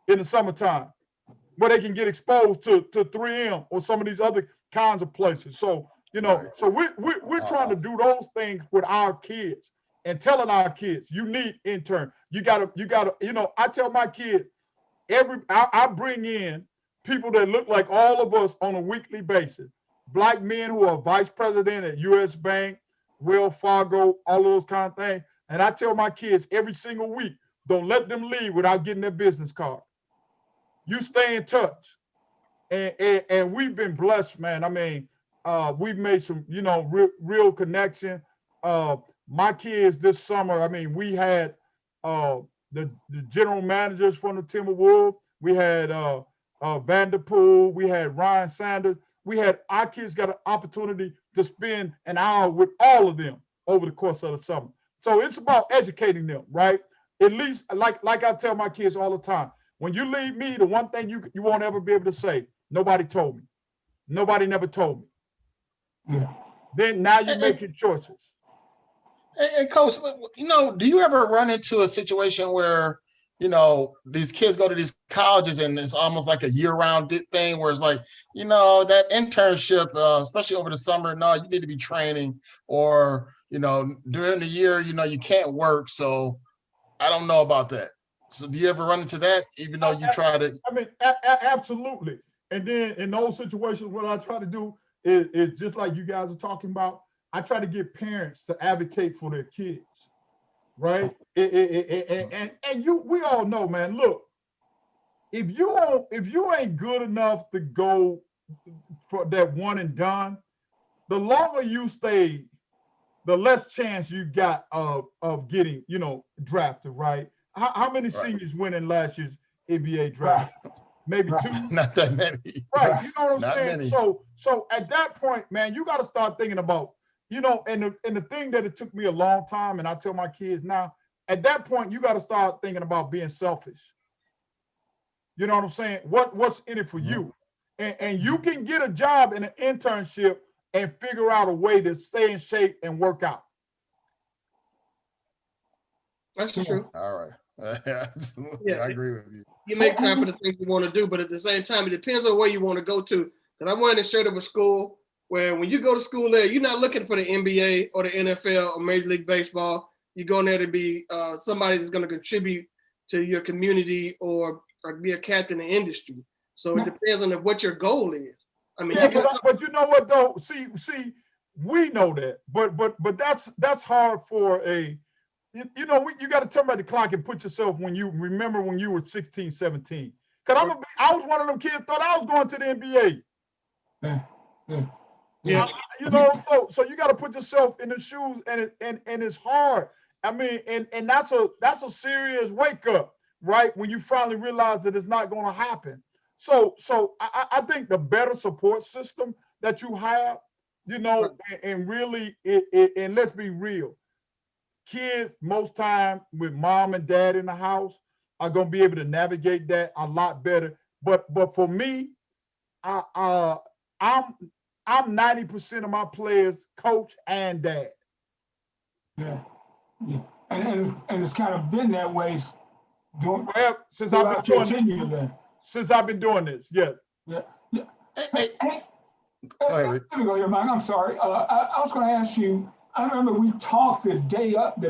in the summertime where they can get exposed to 3M or some of these other kinds of places? So so we're trying to do those things with our kids and telling our kids, you need intern. You gotta, I tell my kids, I bring in people that look like all of us on a weekly basis. Black men who are vice president at US Bank, Wells Fargo, all those kind of things. And I tell my kids every single week, don't let them leave without getting their business card. You stay in touch. And we've been blessed, man. I mean, we've made some, real connection. My kids this summer, I mean, we had the general managers from the Timberwolves. We had Vanderpool. We had Ryan Sanders. Our kids got an opportunity to spend an hour with all of them over the course of the summer. So it's about educating them, right? At least, like I tell my kids all the time, when you leave me, the one thing you won't ever be able to say, nobody told me. Nobody never told me. Yeah. Then now you're making choices. Hey, Coach, do you ever run into a situation where, these kids go to these colleges and it's almost like a year-round thing where it's like, that internship, especially over the summer, no, you need to be training, or, during the year, you can't work. So I don't know about that. So do you ever run into that, even though you try to? I mean, absolutely. And then in those situations, what I try to do is just like you guys are talking about, I try to get parents to advocate for their kids, right? And we all know, man, look, if you ain't good enough to go for that one and done, the longer you stay, the less chance you got of getting, drafted, right? How many seniors went in last year's NBA draft? Maybe two. Not that many. Right. You know what I'm Not saying? many. So at that point, man, you got to start thinking about, and the thing that it took me a long time, and I tell my kids now, at that point, you got to start thinking about being selfish. You know what I'm saying? What's in it for you? And you can get a job in an internship and figure out a way to stay in shape and work out. That's true. All right. Absolutely. Yeah. I agree with you. You make time for the things you want to do, but at the same time, it depends on where you want to go to. And I'm wearing a shirt of a school where when you go to school there, you're not looking for the NBA or the NFL or Major League Baseball. You're going there to be somebody that's going to contribute to your community or be a captain in the industry. So it depends on what your goal is. I mean, but you know what though? See, we know that, but that's hard for a. You got to turn back the clock and put yourself when you were 16, 17. Because I was one of them kids thought I was going to the NBA. Yeah. So you got to put yourself in the shoes, and it's hard. I mean, and that's a serious wake up, right? When you finally realize that it's not going to happen. So I think the better support system that you have, and really, and let's be real. Kids, most time with mom and dad in the house, are gonna be able to navigate that a lot better. But for me, I'm 90% of my players coach and dad. Yeah. And it's kind of been that way since I've been doing this. Yeah. Hey, let me go here, Mike. I'm sorry. I was going to ask you. I remember we talked the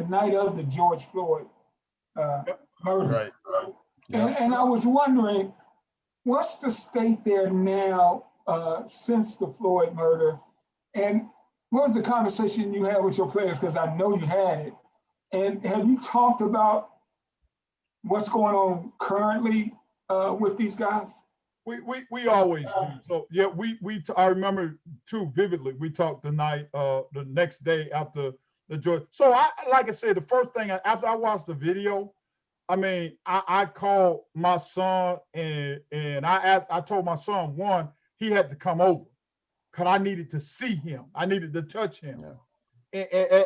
night of the George Floyd murder. Right. Yep. And I was wondering, what's the state there now since the Floyd murder? And what was the conversation you had with your players? Because I know you had it. And have you talked about what's going on currently with these guys? We always do. So yeah, I remember too vividly. We talked the next day after the George. So like I said, the first thing after I watched the video, I mean, I called my son and I told my son he had to come over because I needed to see him. I needed to touch him. Yeah.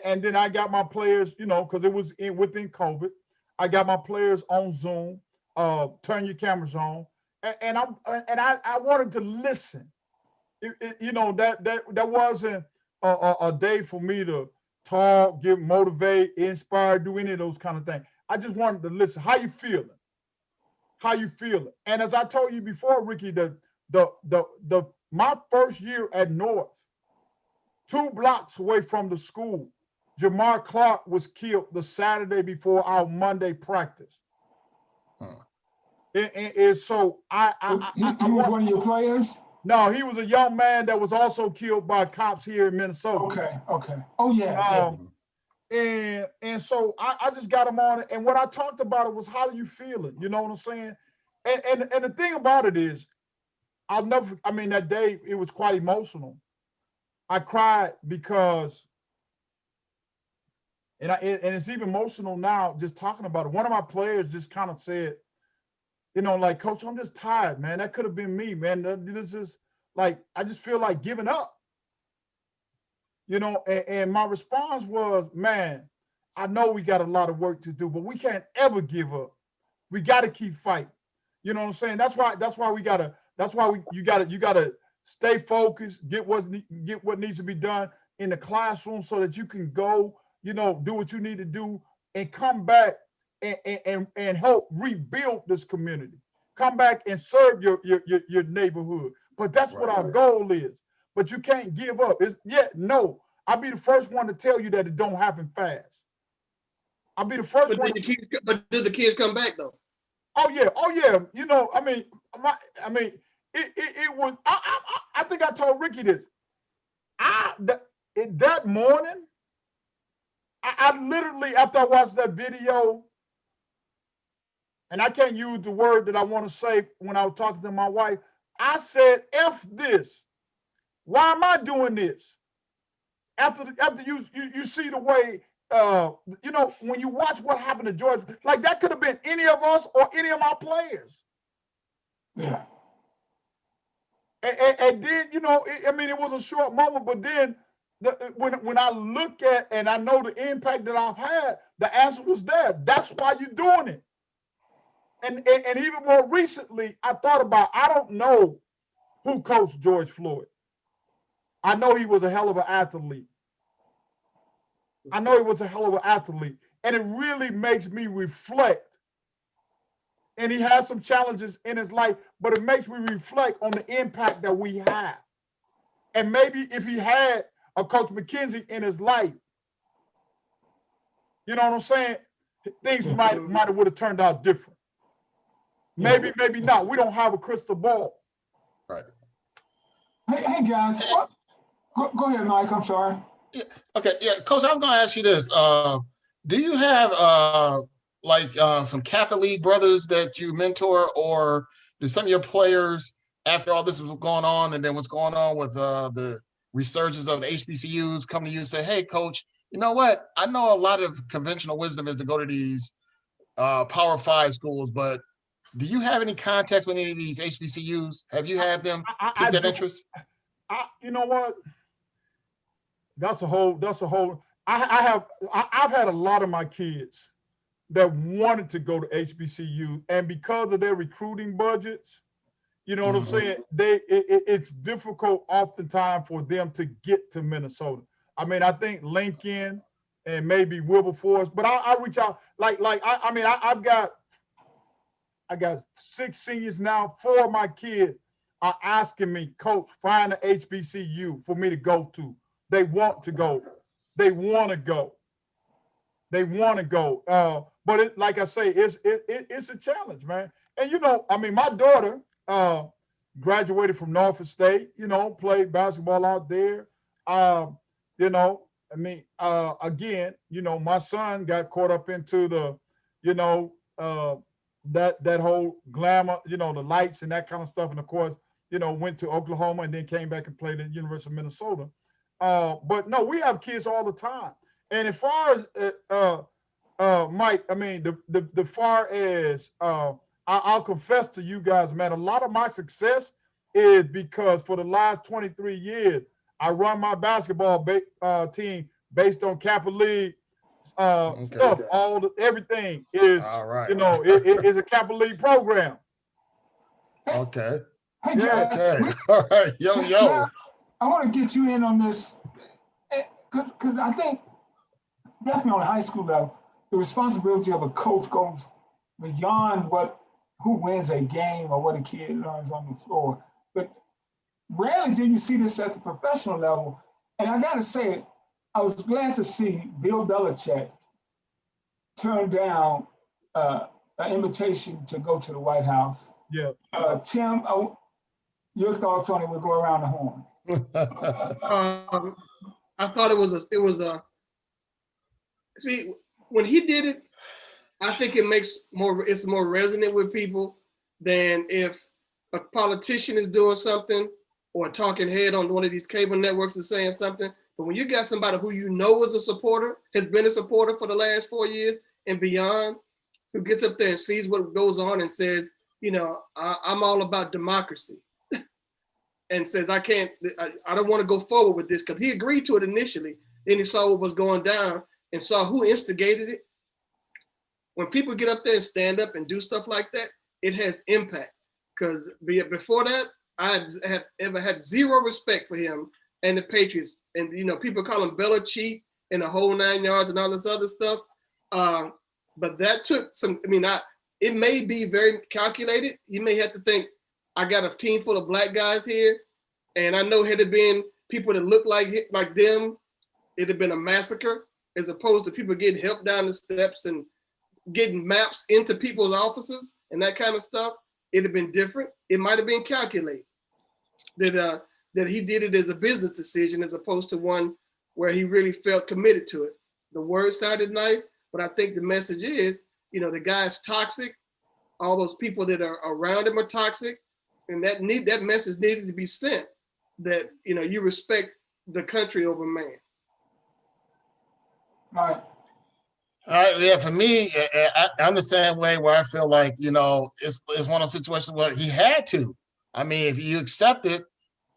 And then I got my players, because it was within COVID. I got my players on Zoom. Turn your cameras on. And I wanted to listen. That wasn't a day for me to talk, motivate, inspire, do any of those kind of things. I just wanted to listen. How you feeling? And as I told you before, Ricky, my first year at North, 2 blocks away from the school, Jamar Clark was killed the Saturday before our Monday practice. And so he was one of your players? No, he was a young man that was also killed by cops here in Minnesota. Okay. Oh yeah. And so I just got him on it. And what I talked about it was, how do you feel it? You know what I'm saying? And the thing about it is, I mean, that day it was quite emotional. I cried because, and it's even emotional now just talking about it. One of my players just kind of said, you know, like, Coach, I'm just tired, man. That could have been me, man. This is like, I just feel like giving up. You know, and my response was, man, I know we got a lot of work to do, but we can't ever give up. We got to keep fighting. You know what I'm saying? That's why you gotta stay focused, get what needs to be done in the classroom so that you can go, you know, do what you need to do and come back and help rebuild this community. Come back and serve your neighborhood. But that's what our goal is. But you can't give up. No. I'll be the first one to tell you that it don't happen fast. I'll be the first one. But did the kids come back though? Oh yeah. You know, I mean, it was. I think I told Ricky this. That morning, I literally, after I watched that video, and I can't use the word that I want to say when I was talking to my wife, I said, F this. Why am I doing this? After you see the way, you know, when you watch what happened to George, like that could have been any of us or any of my players. Yeah. And then, you know, I mean, it was a short moment, but then when I look at and I know the impact that I've had, the answer was there. That's why you're doing it. And even more recently, I thought about, I don't know who coached George Floyd. I know he was a hell of an athlete. And it really makes me reflect. And he has some challenges in his life, but it makes me reflect on the impact that we have. And maybe if he had a Coach McKenzie in his life, you know what I'm saying? Things might have turned out different. Maybe not. We don't have a crystal ball. Right. Hey guys, go ahead, Mike. I'm sorry. Yeah. Okay. Yeah, Coach, I was going to ask you this. Do you have some Catholic League brothers that you mentor, or do some of your players, after all this was going on and then what's going on with the resurgence of the HBCUs, come to you and say, hey, Coach, you know what? I know a lot of conventional wisdom is to go to these Power 5 schools, but do you have any contacts with any of these HBCUs? Have you had them pick that interest? You know what? That's a whole. I've had a lot of my kids that wanted to go to HBCU, and because of their recruiting budgets, you know what I'm saying? It's difficult oftentimes for them to get to Minnesota. I mean, I think Lincoln and maybe Wilberforce, but I reach out I got 6 seniors now. 4 of my kids are asking me, Coach, find an HBCU for me to go to. They want to go. They want to go. But like I say, it's a challenge, man. And you know, I mean, my daughter graduated from Norfolk State. You know, played basketball out there. You know, I mean, again, you know, my son got caught up into the, you know, that whole glamour, you know, the lights and that kind of stuff. And of course, you know, went to Oklahoma and then came back and played at the University of Minnesota. But no, we have kids all the time. And as far as Mike, I mean, the far as I'll confess to you guys, man, a lot of my success is because for the last 23 years, I run my basketball team based on Kappa League stuff. Everything is, all right. You know, it's a Kappa League program. Okay. Hey guys, okay. All right. Yo. I want to get you in on this because I think definitely on the high school level, the responsibility of a coach goes beyond who wins a game or what a kid learns on the floor. But rarely do you see this at the professional level. And I got to say, I was glad to see Bill Belichick turn down an invitation to go to the White House. Yeah. Tim, your thoughts on it? We'll go around the horn. I thought it was a see, when he did it, I think it's more resonant with people than if a politician is doing something or a talking head on one of these cable networks is saying something. But when you got somebody who you know is a supporter, has been a supporter for the last 4 years and beyond, who gets up there and sees what goes on and says, I'm all about democracy, and says, I don't want to go forward with this, because he agreed to it initially. Then he saw what was going down and saw who instigated it. When people get up there and stand up and do stuff like that, it has impact. Because before that, I have ever had zero respect for him and the Patriots. And people call him Belichick and the whole 9 yards and all this other stuff. But that took some. It may be very calculated. You may have to think, I got a team full of black guys here, and I know had it been people that look like them, it'd have been a massacre, as opposed to people getting help down the steps and getting maps into people's offices and that kind of stuff. It'd have been different. It might have been calculated that he did it as a business decision as opposed to one where he really felt committed to it. The words sounded nice, but I think the message is, the guy's toxic. All those people that are around him are toxic, and that message needed to be sent, that you respect the country over man. Right. Yeah, for me, I'm the same way, where I feel like, it's one of those situations where he had to. If you accept it,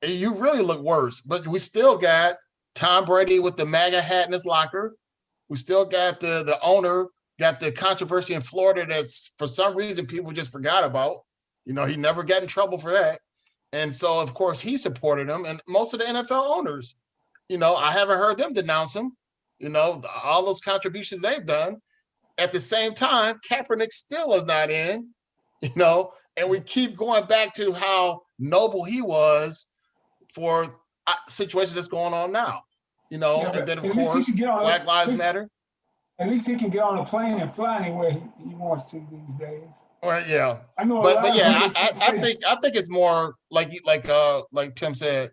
you really look worse. But we still got Tom Brady with the MAGA hat in his locker. We still got the owner, got the controversy in Florida that's for some reason people just forgot about. He never got in trouble for that. And so, of course, he supported him. And most of the NFL owners, I haven't heard them denounce him. All those contributions they've done. At the same time, Kaepernick still is not in, and we keep going back to how noble he was for a situation that's going on now, and then, of course, Black Lives Matter. At least he can get on a plane and fly anywhere he wants to these days. Well, yeah, I know, but yeah, I think it's more like Tim said,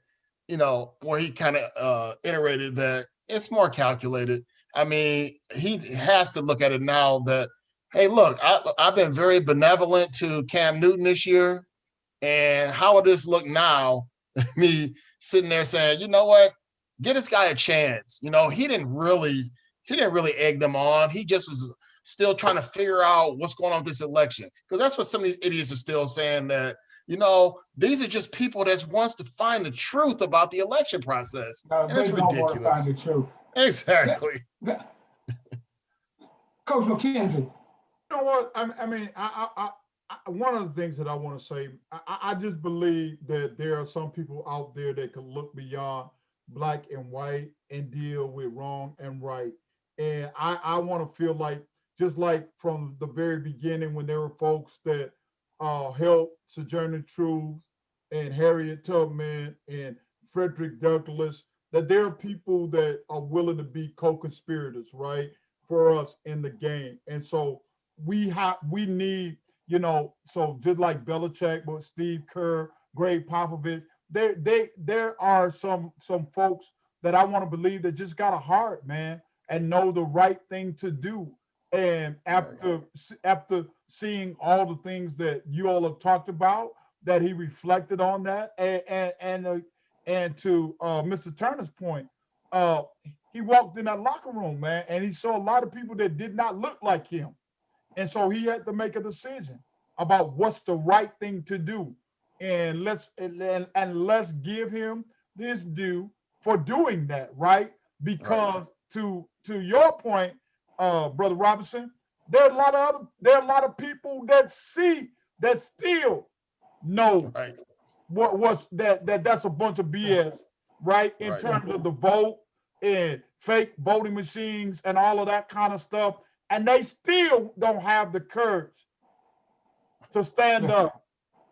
where he kind of iterated that it's more calculated. He has to look at it now that, hey, look, I've been very benevolent to Cam Newton this year, and how would this look now? Me sitting there saying, you know what, get this guy a chance. He didn't really egg them on. He just is still trying to figure out what's going on with this election. Because that's what some of these idiots are still saying, that, these are just people that wants to find the truth about the election process. And it's ridiculous. Find the truth. Exactly. Coach McKenzie. You know what? One of the things that I want to say, I just believe that there are some people out there that can look beyond black and white and deal with wrong and right. And I want to feel like, just like from the very beginning, when there were folks that helped Sojourner Truth and Harriet Tubman and Frederick Douglass, that there are people that are willing to be co-conspirators, right, for us in the game. And so we need, so just like Belichick, but Steve Kerr, Greg Popovich, there are some folks that I want to believe that just got a heart, man, and know the right thing to do. And after seeing all the things that you all have talked about, that he reflected on that, and to Mr. Turner's point, he walked in that locker room, man, and he saw a lot of people that did not look like him, and so he had to make a decision about what's the right thing to do, and let's give him this due for doing that, right? Because to your point, Brother Robinson, there are a lot of people that still know what's that's a bunch of BS, right? In terms of the vote and fake voting machines and all of that kind of stuff, and they still don't have the courage to stand up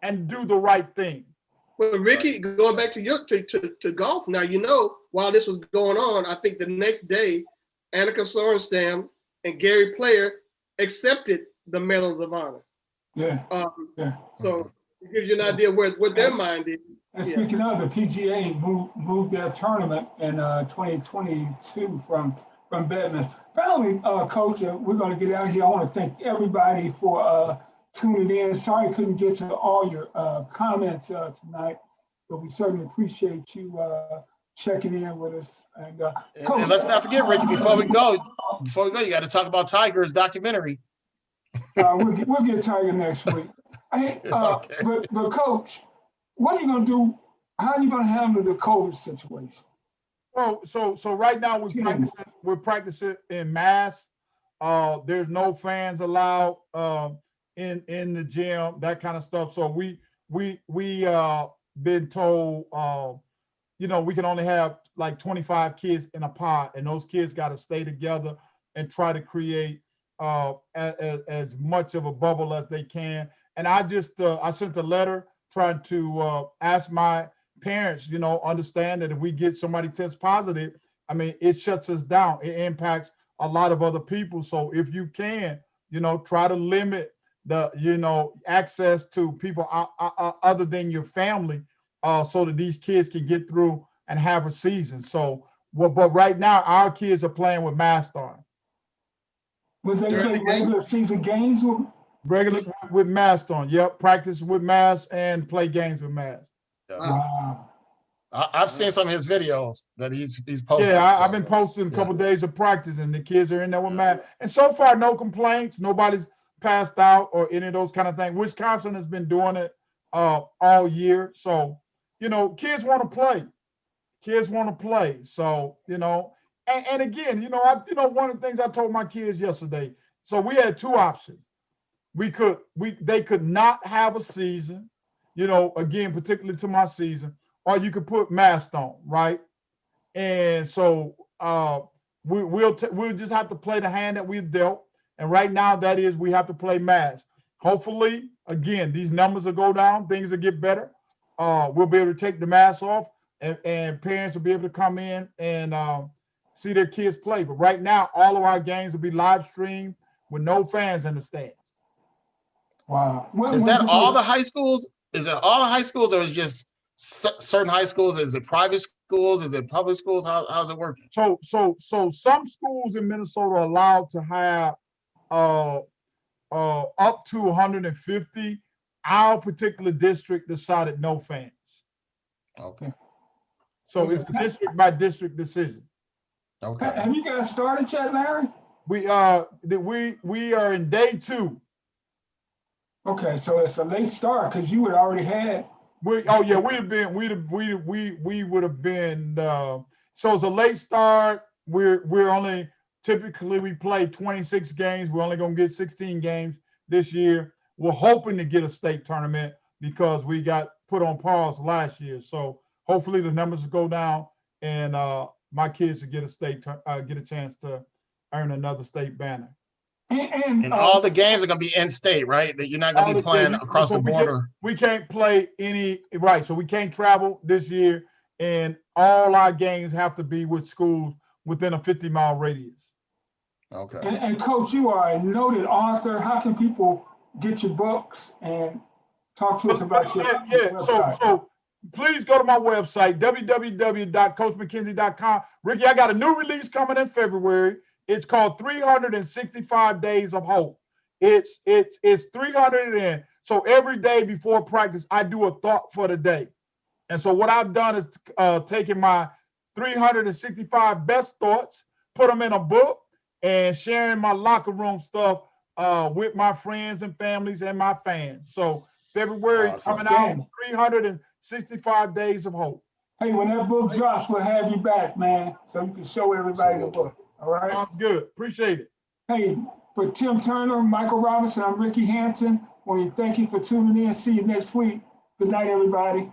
and do the right thing. Well, Ricky, going back to golf now, while this was going on, I think the next day, Annika Sorenstam and Gary Player accepted the Medals of Honor. So it gives you an idea what their mind is. And speaking of, the PGA moved their tournament in 2022 from from Bedminster. Finally, Coach, we're going to get out of here. I want to thank everybody for tuning in. Sorry I couldn't get to all your comments tonight, but we certainly appreciate you checking in with us. And, and let's not forget, Ricky, before we go, you got to talk about Tiger's documentary. we'll get Tiger next week. Hey, Okay. but Coach, what are you going to do? How are you going to handle the COVID situation? Well, so right now we're practicing in mass. There's no fans allowed in the gym, that kind of stuff. So we been told we can only have like 25 kids in a pod, and those kids got to stay together and try to create as much of a bubble as they can. And I sent a letter trying to ask my parents, understand that if we get somebody test positive, I mean, it shuts us down. It impacts a lot of other people. So if you can, try to limit the, access to people other than your family, so that these kids can get through and have a season. So, but right now our kids are playing with masks on. Would they play regular season games with masks on? Yep, practice with masks and play games with masks. Wow. I've seen some of his videos that he's posted. Yeah, I've been posting a couple days of practice, and the kids are in there with masks. And so far, no complaints. Nobody's passed out or any of those kind of things. Wisconsin has been doing it all year. So, kids want to play. Kids want to play. So, and again, one of the things I told my kids yesterday. So we had two options. They could not have a season, again, particularly to my season, or you could put masks on, right? And so we'll just have to play the hand that we've dealt. And right now, that is, we have to play masks. Hopefully, again, these numbers will go down, things will get better. We'll be able to take the masks off, and parents will be able to come in and see their kids play. But right now, all of our games will be live streamed with no fans in the stands. Wow. Is that all the high schools? Is it all the high schools, or is it just certain high schools? Is it private schools? Is it public schools? How's it working? So some schools in Minnesota are allowed to have up to 150. Our particular district decided no fans. Okay. So it's a district by district decision. Okay. Have you guys started yet, Larry? We are in day 2. Okay, so it's a late start because you would already had. We would have been. So it's a late start. We're only typically we play 26 games. We're only gonna get 16 games this year. We're hoping to get a state tournament because we got put on pause last year. So hopefully the numbers will go down, and my kids will get a chance to earn another state banner. And all the games are going to be in state, right? That you're not going to be playing across the border. We can't play any, right? So we can't travel this year, and all our games have to be with schools within a 50-mile radius. Okay. And Coach, you are a noted author. How can people get your books and talk to us about your website? So please go to my website, www.coachmckenzie.com. Ricky, I got a new release coming in February. It's called 365 Days of Hope. It's 300 and so every day before practice, I do a thought for the day. And so what I've done is taken my 365 best thoughts, put them in a book, and sharing my locker room stuff with my friends and families and my fans. So February coming out, 365 Days of Hope. Hey, when that book drops, we'll have you back, man, so you can show everybody the book. All right. Sounds good. Appreciate it. Hey, for Tim Turner, Michael Robinson, I'm Ricky Hampton. Want to thank you for tuning in. See you next week. Good night, everybody.